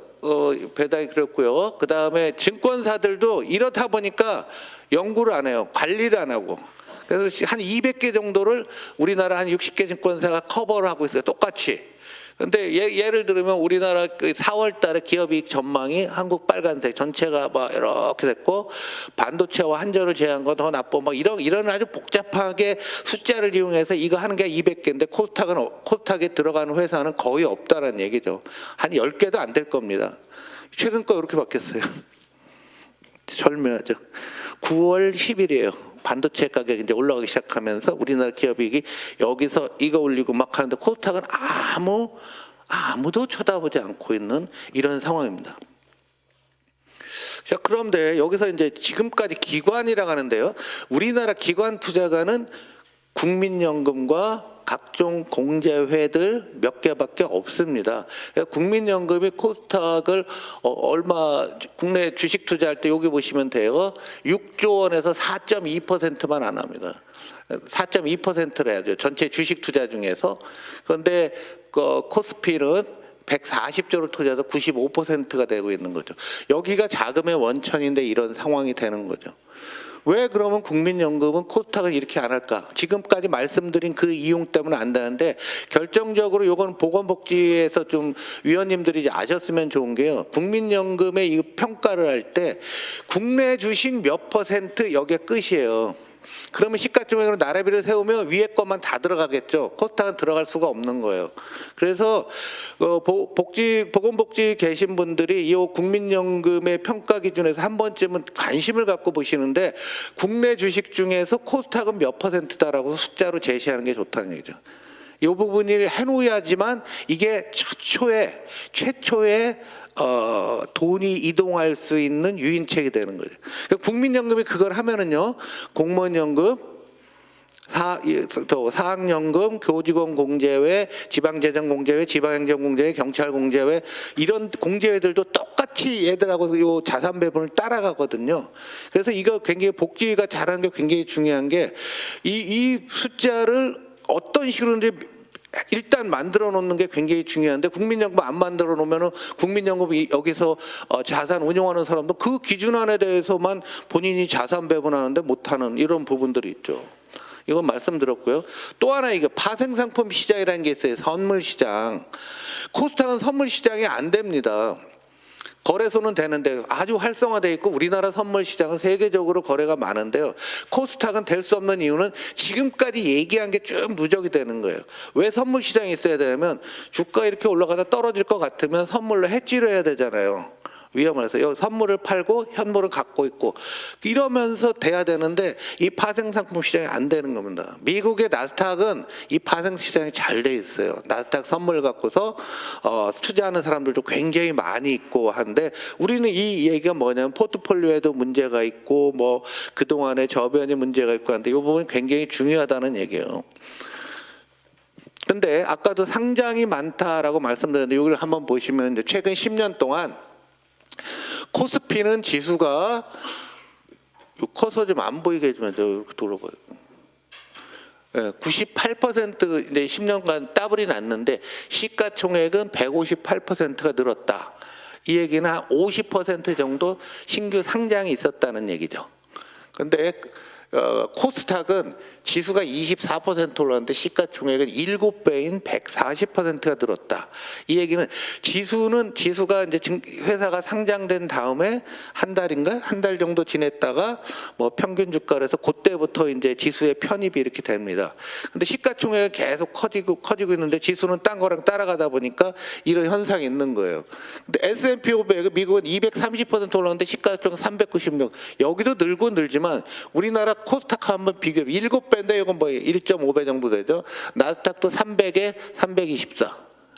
배당이 그렇고요. 그 다음에 증권사들도 이렇다 보니까 연구를 안 해요. 관리를 안 하고. 그래서 한 200개 정도를 우리나라 한 60개 증권사가 커버를 하고 있어요. 똑같이. 근데 예를 들면 우리나라 4월 달에 기업이익 전망이 한국 빨간색 전체가 막 이렇게 됐고 반도체와 한전을 제외한 건 더 나빠 막 이런 아주 복잡하게 숫자를 이용해서 이거 하는 게 200개인데 코스닥에 들어가는 회사는 거의 없다라는 얘기죠. 한 10개도 안 될 겁니다. 최근 거 이렇게 바뀌었어요. 절묘하죠. 9월 10일이에요. 반도체 가격이 이제 올라가기 시작하면서 우리나라 기업이익이 여기서 이거 올리고 막 하는데 코스닥은 아무도 쳐다보지 않고 있는 이런 상황입니다. 자, 그런데 여기서 이제 지금까지 기관이라고 하는데요. 우리나라 기관 투자가는 국민연금과 각종 공제회들 몇 개밖에 없습니다. 국민연금이 코스닥을 국내 주식 투자할 때 여기 보시면 돼요. 6조 원에서 4.2%만 안 합니다. 4.2%라 해야죠. 전체 주식 투자 중에서. 그런데 코스피는 140조를 투자해서 95%가 되고 있는 거죠. 여기가 자금의 원천인데 이런 상황이 되는 거죠. 왜 그러면 국민연금은 코스닥을 이렇게 안 할까? 지금까지 말씀드린 그 이용 때문에 안 되는데 결정적으로 이건 보건복지에서 좀 위원님들이 이제 아셨으면 좋은 게요. 국민연금의 이 평가를 할 때 국내 주식 몇 % 여기에 끝이에요. 그러면 시가총액으로 나래비를 세우면 위에 것만 다 들어가겠죠. 코스닥은 들어갈 수가 없는 거예요. 그래서 보건복지 계신 분들이 이 국민연금의 평가 기준에서 한 번쯤은 관심을 갖고 보시는데 국내 주식 중에서 코스닥은 몇 %다라고 숫자로 제시하는 게 좋다는 얘기죠. 이 부분을 해놓아야지만 이게 최초의 돈이 이동할 수 있는 유인책이 되는 거죠. 국민연금이 그걸 하면은요, 공무원연금, 사학연금, 교직원 공제회, 지방재정공제회, 지방행정공제회, 경찰공제회 이런 공제회들도 똑같이 얘들하고 요 자산 배분을 따라가거든요. 그래서 이거 굉장히 복지가 잘하는 게 굉장히 중요한 게 이 숫자를 어떤 식으로든지 일단 만들어 놓는 게 굉장히 중요한데 국민연금 안 만들어 놓으면은 국민연금이 여기서 자산 운용하는 사람도 그 기준 안에 대해서만 본인이 자산 배분하는데 못하는 이런 부분들이 있죠. 이건 말씀드렸고요. 또 하나 이게 파생상품 시장이라는 게 있어요. 선물 시장. 코스닥은 선물 시장이 안 됩니다. 거래소는 되는데 아주 활성화되어 있고 우리나라 선물 시장은 세계적으로 거래가 많은데요. 코스닥은 될 수 없는 이유는 지금까지 얘기한 게 쭉 누적이 되는 거예요. 왜 선물 시장이 있어야 되냐면 주가 이렇게 올라가다 떨어질 것 같으면 선물로 해지를 해야 되잖아요. 위험해서 선물을 팔고 현물을 갖고 있고 이러면서 돼야 되는데 이 파생상품 시장이 안 되는 겁니다. 미국의 나스닥은 이 파생 시장이 잘 돼 있어요. 나스닥 선물 갖고서 투자하는 사람들도 굉장히 많이 있고 한데 우리는 이 얘기가 뭐냐면 포트폴리오에도 문제가 있고 뭐 그동안에 저변이 문제가 있고 한데 이 부분이 굉장히 중요하다는 얘기예요. 근데 아까도 상장이 많다라고 말씀드렸는데 이걸 한번 보시면 이제 최근 10년 동안 코스피는 지수가 커서 좀 안 보이게 해주면 이렇게 돌아봐요. 98% 이제 10년간 더블이 났는데 시가총액은 158%가 늘었다. 이 얘기는 한 50% 정도 신규 상장이 있었다는 얘기죠. 그런데 코스닥은 지수가 24% 올랐는데 시가총액은 7배인 140%가 늘었다. 이 얘기는 지수가 이제 회사가 상장된 다음에 한 달 정도 지냈다가 뭐 평균 주가를 해서 그때부터 이제 지수의 편입이 이렇게 됩니다. 근데 시가총액은 계속 커지고 있는데 지수는 딴 거랑 따라가다 보니까 이런 현상이 있는 거예요. 근데 S&P 500 미국은 230% 올랐는데 시가총액 396. 여기도 늘지만 우리나라 코스닥 한번 비교해 7배인데 이건 뭐 1.5배 정도 되죠. 나스닥도 300에 324.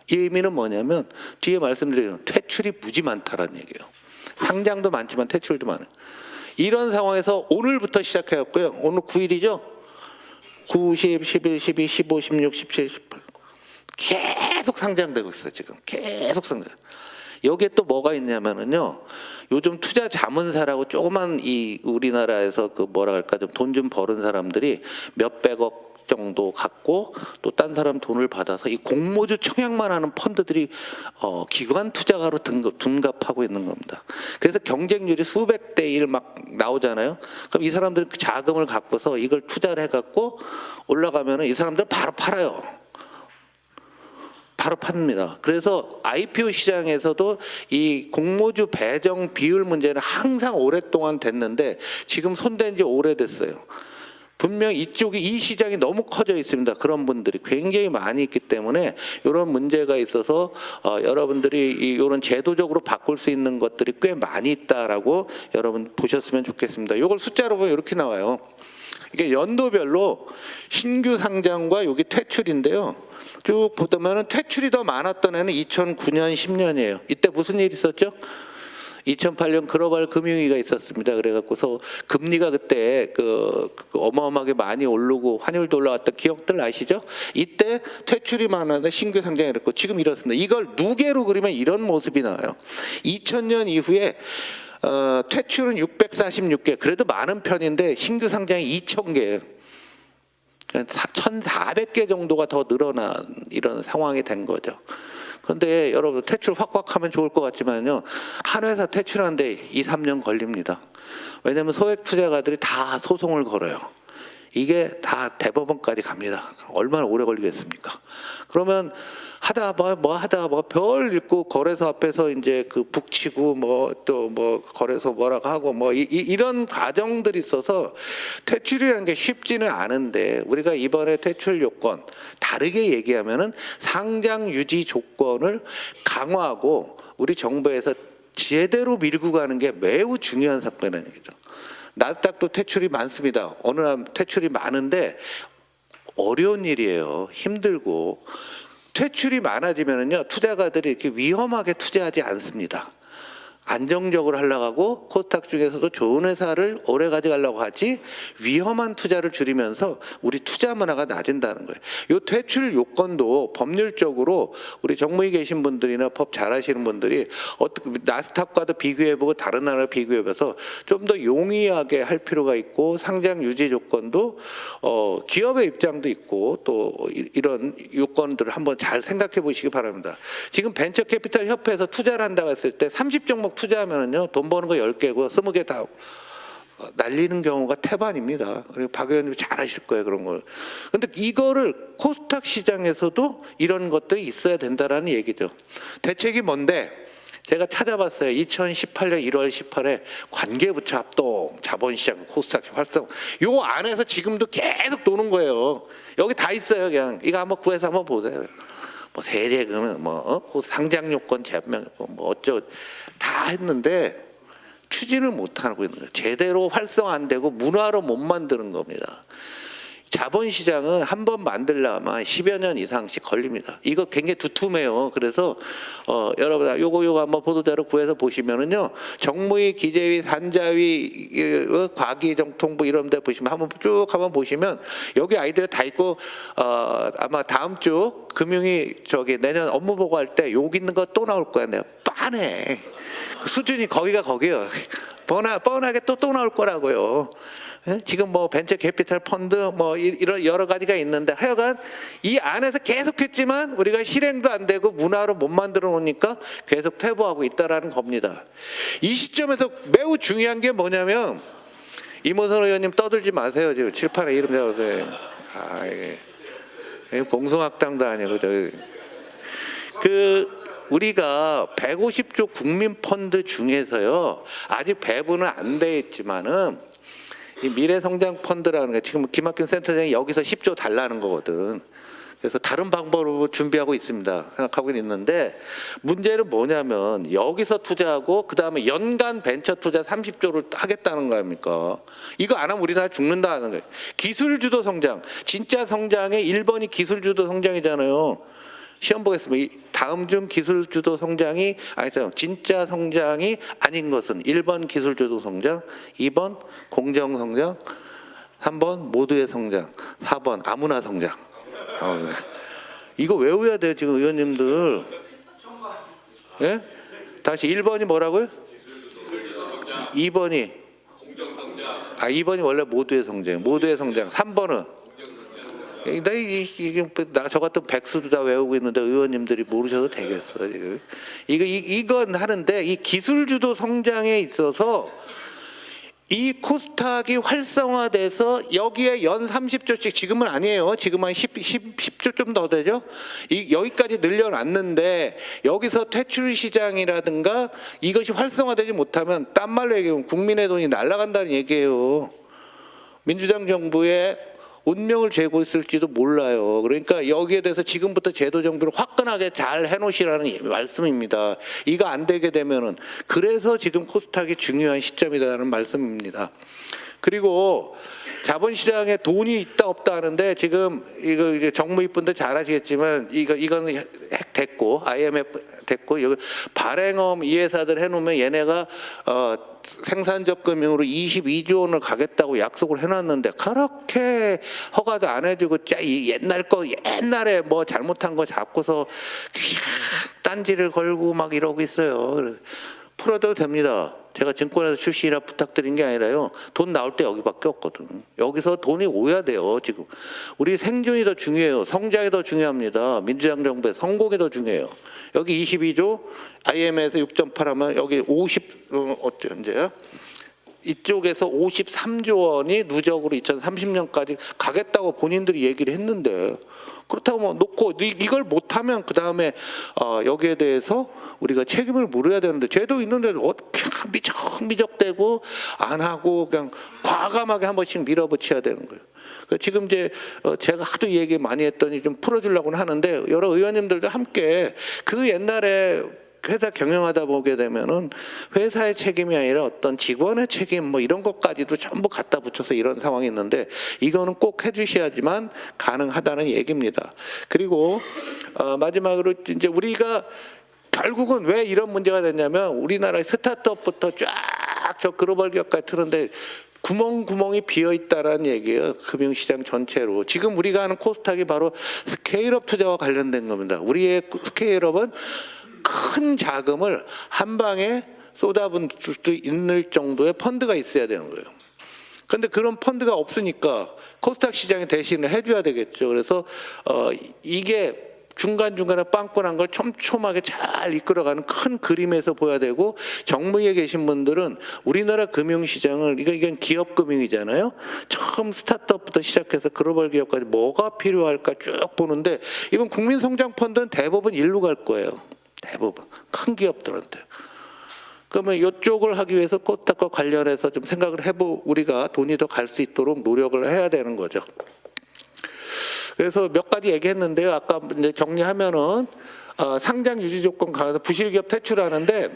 이 의미는 뭐냐면 뒤에 말씀드린 퇴출이 무지 많다라는 얘기예요. 상장도 많지만 퇴출도 많아요. 이런 상황에서 오늘부터 시작해왔고요. 오늘 9일이죠. 9, 10, 11, 12, 15, 16, 17, 18 계속 상장되고 있어요. 지금 계속 상장. 여기에 또 뭐가 있냐면은요. 요즘 투자 자문사라고 조그만 이 우리나라에서 그 뭐라 할까 좀 돈 좀 버는 사람들이 몇백억 정도 갖고 또 딴 사람 돈을 받아서 이 공모주 청약만 하는 펀드들이 기관 투자가로 둔갑하고 있는 겁니다. 그래서 경쟁률이 수백 대 1 막 나오잖아요. 그럼 이 사람들이 그 자금을 갖고서 이걸 투자를 해갖고 올라가면은 이 사람들 바로 팔아요. 바로 팝니다. 그래서 IPO 시장에서도 이 공모주 배정 비율 문제는 항상 오랫동안 됐는데 지금 손댄 지 오래됐어요. 분명 이 시장이 너무 커져 있습니다. 그런 분들이 굉장히 많이 있기 때문에 이런 문제가 있어서 여러분들이 이런 제도적으로 바꿀 수 있는 것들이 꽤 많이 있다라고 여러분 보셨으면 좋겠습니다. 이걸 숫자로 보면 이렇게 나와요. 이게 연도별로 신규 상장과 여기 퇴출인데요. 쭉 보면은 퇴출이 더 많았던 해는 2009년, 10년이에요. 이때 무슨 일이 있었죠? 2008년 글로벌 금융위기가 있었습니다. 그래갖고서 금리가 그때 어마어마하게 많이 오르고 환율도 올라왔던 기억들 아시죠? 이때 퇴출이 많았는데 신규 상장이 이랬고 지금 이렇습니다. 이걸 누계로 그리면 이런 모습이 나와요. 2000년 이후에 퇴출은 646개, 그래도 많은 편인데 신규 상장이 2000개예요. 1,400개 정도가 더 늘어난 이런 상황이 된 거죠. 그런데 여러분 퇴출 확확 하면 좋을 것 같지만요. 한 회사 퇴출하는데 2, 3년 걸립니다. 왜냐하면 소액 투자가들이 다 소송을 걸어요. 이게 다 대법원까지 갑니다. 얼마나 오래 걸리겠습니까? 그러면 하다가 별 읽고 거래소 앞에서 이제 그 북치고 또 거래소 뭐라고 하고 이런 과정들이 있어서 퇴출이라는 게 쉽지는 않은데 우리가 이번에 퇴출 요건 다르게 얘기하면은 상장 유지 조건을 강화하고 우리 정부에서 제대로 밀고 가는 게 매우 중요한 사건이라는 얘기죠. 나스닥도 퇴출이 많습니다. 어느 날 퇴출이 많은데 어려운 일이에요. 힘들고 퇴출이 많아지면은요 투자가들이 이렇게 위험하게 투자하지 않습니다. 안정적으로 하려고 하고 코스닥 중에서도 좋은 회사를 오래 가져가려고 하지 위험한 투자를 줄이면서 우리 투자 문화가 낮아진다는 거예요. 이 퇴출 요건도 법률적으로 우리 정무위 계신 분들이나 법 잘하시는 분들이 어떻게 나스닥과도 비교해보고 다른 나라를 비교해봐서 좀 더 용이하게 할 필요가 있고 상장 유지 조건도 기업의 입장도 있고 또 이런 요건들을 한번 잘 생각해 보시기 바랍니다. 지금 벤처캐피탈 협회에서 투자를 한다고 했을 때 30종목 투자하면은요 돈 버는 거 10개고 20개 다 날리는 경우가 태반입니다. 그리고 박 의원님 잘 아실 거예요 그런 걸. 근데 이거를 코스닥 시장에서도 이런 것들이 있어야 된다라는 얘기죠. 대책이 뭔데? 제가 찾아봤어요. 2018년 1월 18일 관계부처 합동 자본시장 코스닥 활성 요 안에서 지금도 계속 도는 거예요. 여기 다 있어요. 그냥 이거 한번 구해서 한번 보세요. 뭐 세제금 상장 요건 제명 뭐 어쩌 다 했는데 추진을 못 하고 있는 거예요. 제대로 활성 안 되고 문화로 못 만드는 겁니다. 자본시장은 한 번 만들려면 10여 년 이상씩 걸립니다. 이거 굉장히 두툼해요. 그래서 여러분 요거 한번 보도자료 구해서 보시면은요. 정무위, 기재위, 산자위, 과기정통부 이런 데 보시면 한번 보시면 여기 아이디어 다 있고 아마 다음 주 금융위 내년 업무 보고할 때 여기 있는 거 또 나올 거야. 내가 빤해. 그 수준이 거기요. 뻔하게 또 나올 거라고요. 지금 뭐 벤처 캐피탈 펀드 뭐 이런 여러 가지가 있는데 하여간 이 안에서 계속했지만 우리가 실행도 안 되고 문화로 못 만들어 놓으니까 계속 퇴보하고 있다라는 겁니다. 이 시점에서 매우 중요한 게 뭐냐면 이모선 의원님 떠들지 마세요. 지금 칠판에 이름 적으세요. 이게 공성학당도 아니고 우리가 150조 국민 펀드 중에서요 아직 배분은 안 돼 있지만은 이 미래성장 펀드라는 게 지금 김학균 센터장이 여기서 10조 달라는 거거든. 그래서 다른 방법으로 준비하고 있습니다. 생각하고 있는데 문제는 뭐냐면 여기서 투자하고 그 다음에 연간 벤처 투자 30조를 하겠다는 거 아닙니까? 이거 안 하면 우리나라 죽는다는 거예요. 기술주도 성장, 진짜 성장의 1번이 기술주도 성장이잖아요. 시험 보겠습니다. 다음 중 기술주도 성장이 아니죠. 진짜 성장이 아닌 것은 1번 기술주도 성장, 2번 공정 성장, 3번 모두의 성장, 4번 아무나 성장. 이거 외워야 돼요 지금 의원님들. 예? 다시 1번이 뭐라고요? 2번이 2번이 원래 모두의 성장. 3번은 저 같은 백수도 다 외우고 있는데 의원님들이 모르셔도 되겠어. 이건 하는데 이 기술주도 성장에 있어서 이 코스닥이 활성화돼서 여기에 연 30조씩 지금은 아니에요. 지금 한 10조 좀 더 되죠. 여기까지 늘려놨는데 여기서 퇴출 시장이라든가 이것이 활성화되지 못하면 딴 말로 얘기하면 국민의 돈이 날아간다는 얘기예요. 민주당 정부의 운명을 죄고 있을지도 몰라요. 그러니까 여기에 대해서 지금부터 제도 정비를 화끈하게 잘 해놓으시라는 말씀입니다. 이거 안 되게 되면은 그래서 지금 코스닥이 중요한 시점이라는 말씀입니다. 그리고 자본시장에 돈이 있다 없다 하는데 지금 이거 이제 정무위 분들 잘 아시겠지만 이거는 핵 됐고 IMF 됐고 여기 발행엄 이 회사들 해놓으면 얘네가 생산적 금융으로 22조 원을 가겠다고 약속을 해놨는데 그렇게 허가도 안 해주고 옛날에 뭐 잘못한 거 잡고서 딴지를 걸고 막 이러고 있어요. 그래서 풀어도 됩니다. 제가 증권회사 출신이라 부탁드린 게 아니라요. 돈 나올 때 여기밖에 없거든. 여기서 돈이 오야 돼요. 지금 우리 생존이 더 중요해요. 성장이 더 중요합니다. 민주당 정부의 성공이 더 중요해요. 여기 22조, IMF에서 6.8 하면 여기 50 언제야? 이쪽에서 53조 원이 누적으로 2030년까지 가겠다고 본인들이 얘기를 했는데 그렇다고 뭐 놓고 이걸 못하면 그 다음에 여기에 대해서 우리가 책임을 물어야 되는데 제도 있는데 그냥 미적대고 안 하고 그냥 과감하게 한 번씩 밀어붙여야 되는 거예요. 지금 이제 제가 하도 얘기 많이 했더니 좀 풀어주려고는 하는데 여러 의원님들도 함께 그 옛날에 회사 경영하다 보게 되면은 회사의 책임이 아니라 어떤 직원의 책임 뭐 이런 것까지도 전부 갖다 붙여서 이런 상황이 있는데 이거는 꼭 결국은 왜 이런 문제가 됐냐면 우리나라의 스타트업부터 쫙 저 글로벌 기업까지 트는데 구멍이 비어 있다라는 얘기예요. 금융시장 전체로. 지금 우리가 하는 코스닥이 바로 스케일업 투자와 관련된 겁니다. 우리의 스케일업은 큰 자금을 한 방에 쏟아부을 수 있는 정도의 펀드가 있어야 되는 거예요. 그런데 그런 펀드가 없으니까 코스닥 시장이 대신을 해줘야 되겠죠. 그래서 이게 중간중간에 빵꾸난 걸 촘촘하게 잘 이끌어가는 큰 그림에서 보여야 되고, 정무위에 계신 분들은 우리나라 금융시장을, 이건 기업금융이잖아요. 처음 스타트업부터 시작해서 글로벌 기업까지 뭐가 필요할까 쭉 보는데, 이번 국민성장펀드는 대부분 일로 갈 거예요. 대부분 큰 기업들한테. 그러면 이쪽을 하기 위해서 코스닥과 관련해서 좀 생각을 우리가 돈이 더 갈 수 있도록 노력을 해야 되는 거죠. 그래서 몇 가지 얘기했는데요. 아까 이제 정리하면은 상장 유지 조건 강화해서 부실기업 퇴출하는데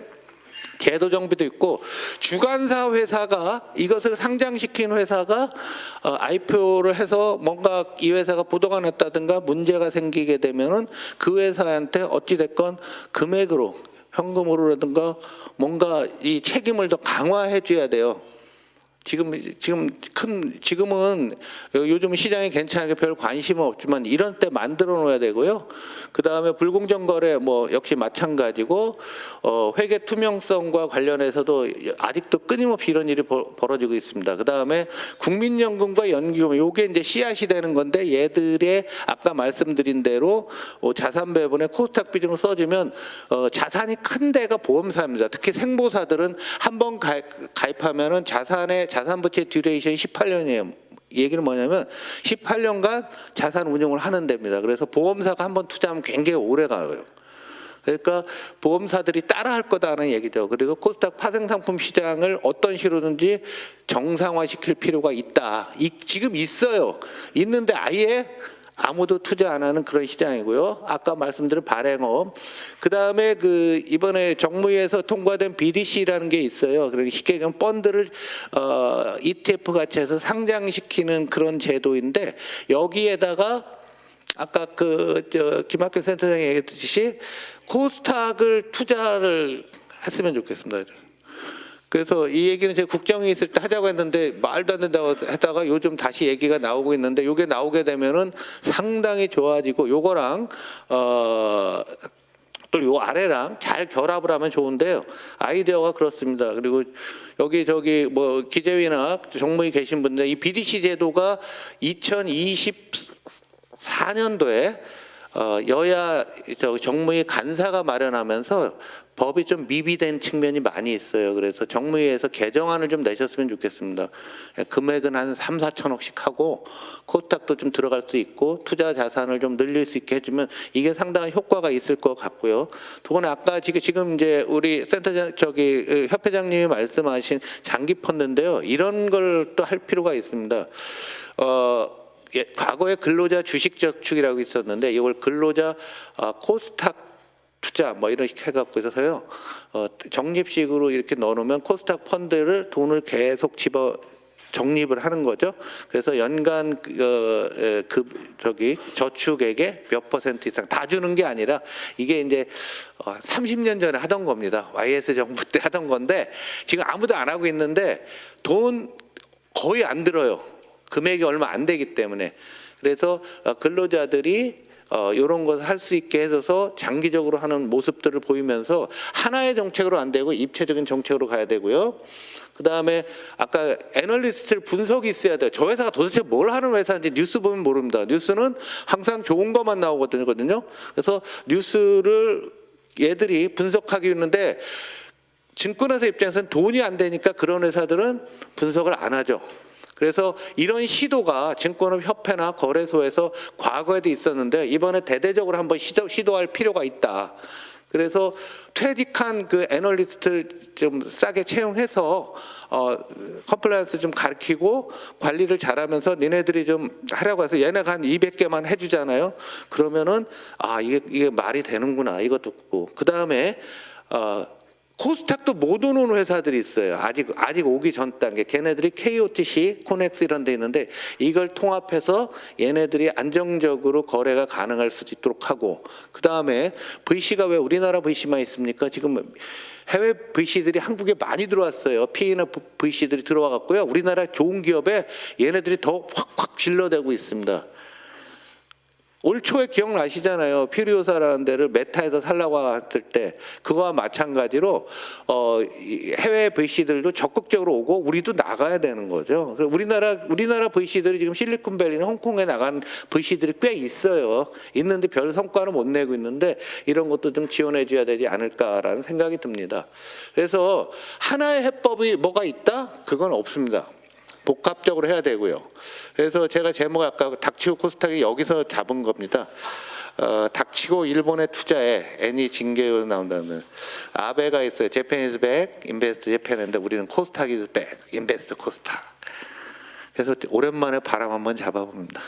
제도 정비도 있고, 주관사 회사가 이것을 상장시킨 회사가 IPO를 해서 뭔가 이 회사가 부도가 났다든가 문제가 생기게 되면은 그 회사한테 어찌 됐건 금액으로, 현금으로라든가 뭔가 이 책임을 더 강화해 줘야 돼요. 지금은 요즘 시장이 괜찮으니까 별 관심은 없지만 이런 때 만들어 놓아야 되고요. 그 다음에 불공정 거래 뭐 역시 마찬가지고, 회계 투명성과 관련해서도 아직도 끊임없이 이런 일이 벌어지고 있습니다. 그 다음에 국민연금과 연기금, 요게 이제 씨앗이 되는 건데, 얘들의 아까 말씀드린 대로 자산 배분에 코스닥 비중을 써주면 자산이 큰 데가 보험사입니다. 특히 생보사들은 한번 가입하면은 자산 부채 듀레이션이 18년이에요. 이 얘기는 뭐냐면 18년간 자산 운용을 하는 데입니다. 그래서 보험사가 한번 투자하면 굉장히 오래 가요. 그러니까 보험사들이 따라할 거다라는 얘기죠. 그리고 코스닥 파생상품 시장을 어떤 식으로든지 정상화시킬 필요가 있다. 지금 있어요. 있는데 아예 아무도 투자 안 하는 그런 시장이고요. 아까 말씀드린 발행업. 그 다음에 이번에 정무위에서 통과된 BDC라는 게 있어요. 그러니까 쉽게 얘기하면 펀드를 ETF 같이 해서 상장시키는 그런 제도인데, 여기에다가 아까 김학규 센터장이 얘기했듯이 코스닥을 투자를 했으면 좋겠습니다. 그래서 이 얘기는 제가 국정이 있을 때 하자고 했는데 말도 안 된다고 했다가 요즘 다시 얘기가 나오고 있는데, 요게 나오게 되면은 상당히 좋아지고, 요거랑 또 요 아래랑 잘 결합을 하면 좋은데요. 아이디어가 그렇습니다. 그리고 저기 뭐 기재위나 정무위 계신 분들, 이 BDC 제도가 2024년도에 여야 정무위 간사가 마련하면서 법이 좀 미비된 측면이 많이 있어요. 그래서 정무위에서 개정안을 좀 내셨으면 좋겠습니다. 금액은 한 3, 4천억씩 하고 코스닥도 좀 들어갈 수 있고 투자 자산을 좀 늘릴 수 있게 해주면 이게 상당한 효과가 있을 것 같고요. 두 번째, 아까 지금 이제 우리 협회장님이 말씀하신 장기 펀드인데요. 이런 걸 또 할 필요가 있습니다. 과거에 근로자 주식 저축이라고 있었는데, 이걸 근로자 코스닥 투자 뭐 이런 식 해갖고 있어서요. 적립식으로 이렇게 넣어놓으면 코스닥 펀드를 돈을 계속 적립을 하는 거죠. 그래서 연간 저축액의 몇 % 이상 다 주는 게 아니라, 이게 이제 30년 전에 하던 겁니다. YS 정부 때 하던 건데 지금 아무도 안 하고 있는데 돈 거의 안 들어요. 금액이 얼마 안 되기 때문에. 그래서 근로자들이 이런 것을 할 수 있게 해줘서 장기적으로 하는 모습들을 보이면서 하나의 정책으로 안 되고 입체적인 정책으로 가야 되고요. 그 다음에 아까 애널리스트 분석이 있어야 돼요. 저 회사가 도대체 뭘 하는 회사인지 뉴스 보면 모릅니다. 뉴스는 항상 좋은 것만 나오거든요. 그래서 뉴스를 얘들이 분석하기 있는데, 증권회사 입장에서는 돈이 안 되니까 그런 회사들은 분석을 안 하죠. 그래서 이런 시도가 증권업협회나 거래소에서 과거에도 있었는데 이번에 대대적으로 한번 시도할 필요가 있다. 그래서 퇴직한 애널리스트를 좀 싸게 채용해서 컴플라이언스 좀 가르치고 관리를 잘하면서 니네들이 좀 하라고 해서 얘네가 한 200개만 해주잖아요. 그러면은 이게 말이 되는구나, 이것도 듣고. 그 다음에 코스닥도 못 오는 회사들이 있어요. 아직 오기 전 단계. 걔네들이 KOTC, 코넥스 이런 데 있는데 이걸 통합해서 얘네들이 안정적으로 거래가 가능할 수 있도록 하고, 그 다음에 VC가 왜 우리나라 VC만 있습니까? 지금 해외 VC들이 한국에 많이 들어왔어요. PE나 VC들이 들어와 갖고요. 우리나라 좋은 기업에 얘네들이 더 확확 질러대고 있습니다. 올 초에 기억나시잖아요. 퓨리오사라는 데를 메타에서 살라고 했을 때 그거와 마찬가지로 이 해외 VC들도 적극적으로 오고 우리도 나가야 되는 거죠. 우리나라 VC들이 지금 실리콘밸리나 홍콩에 나간 VC들이 꽤 있어요. 있는데 별 성과는 못 내고 있는데 이런 것도 좀 지원해 줘야 되지 않을까라는 생각이 듭니다. 그래서 하나의 해법이 뭐가 있다? 그건 없습니다. 복합적으로 해야 되고요. 그래서 제가 제목 아까 닥치고 코스닥이 여기서 잡은 겁니다. 닥치고 일본에 투자해 애니 징계로 나온다는 아베가 있어요. 재팬이즈 백, 인베스트 재팬인데 우리는 코스닥이즈 백, 인베스트 코스닥. 그래서 오랜만에 바람 한번 잡아봅니다.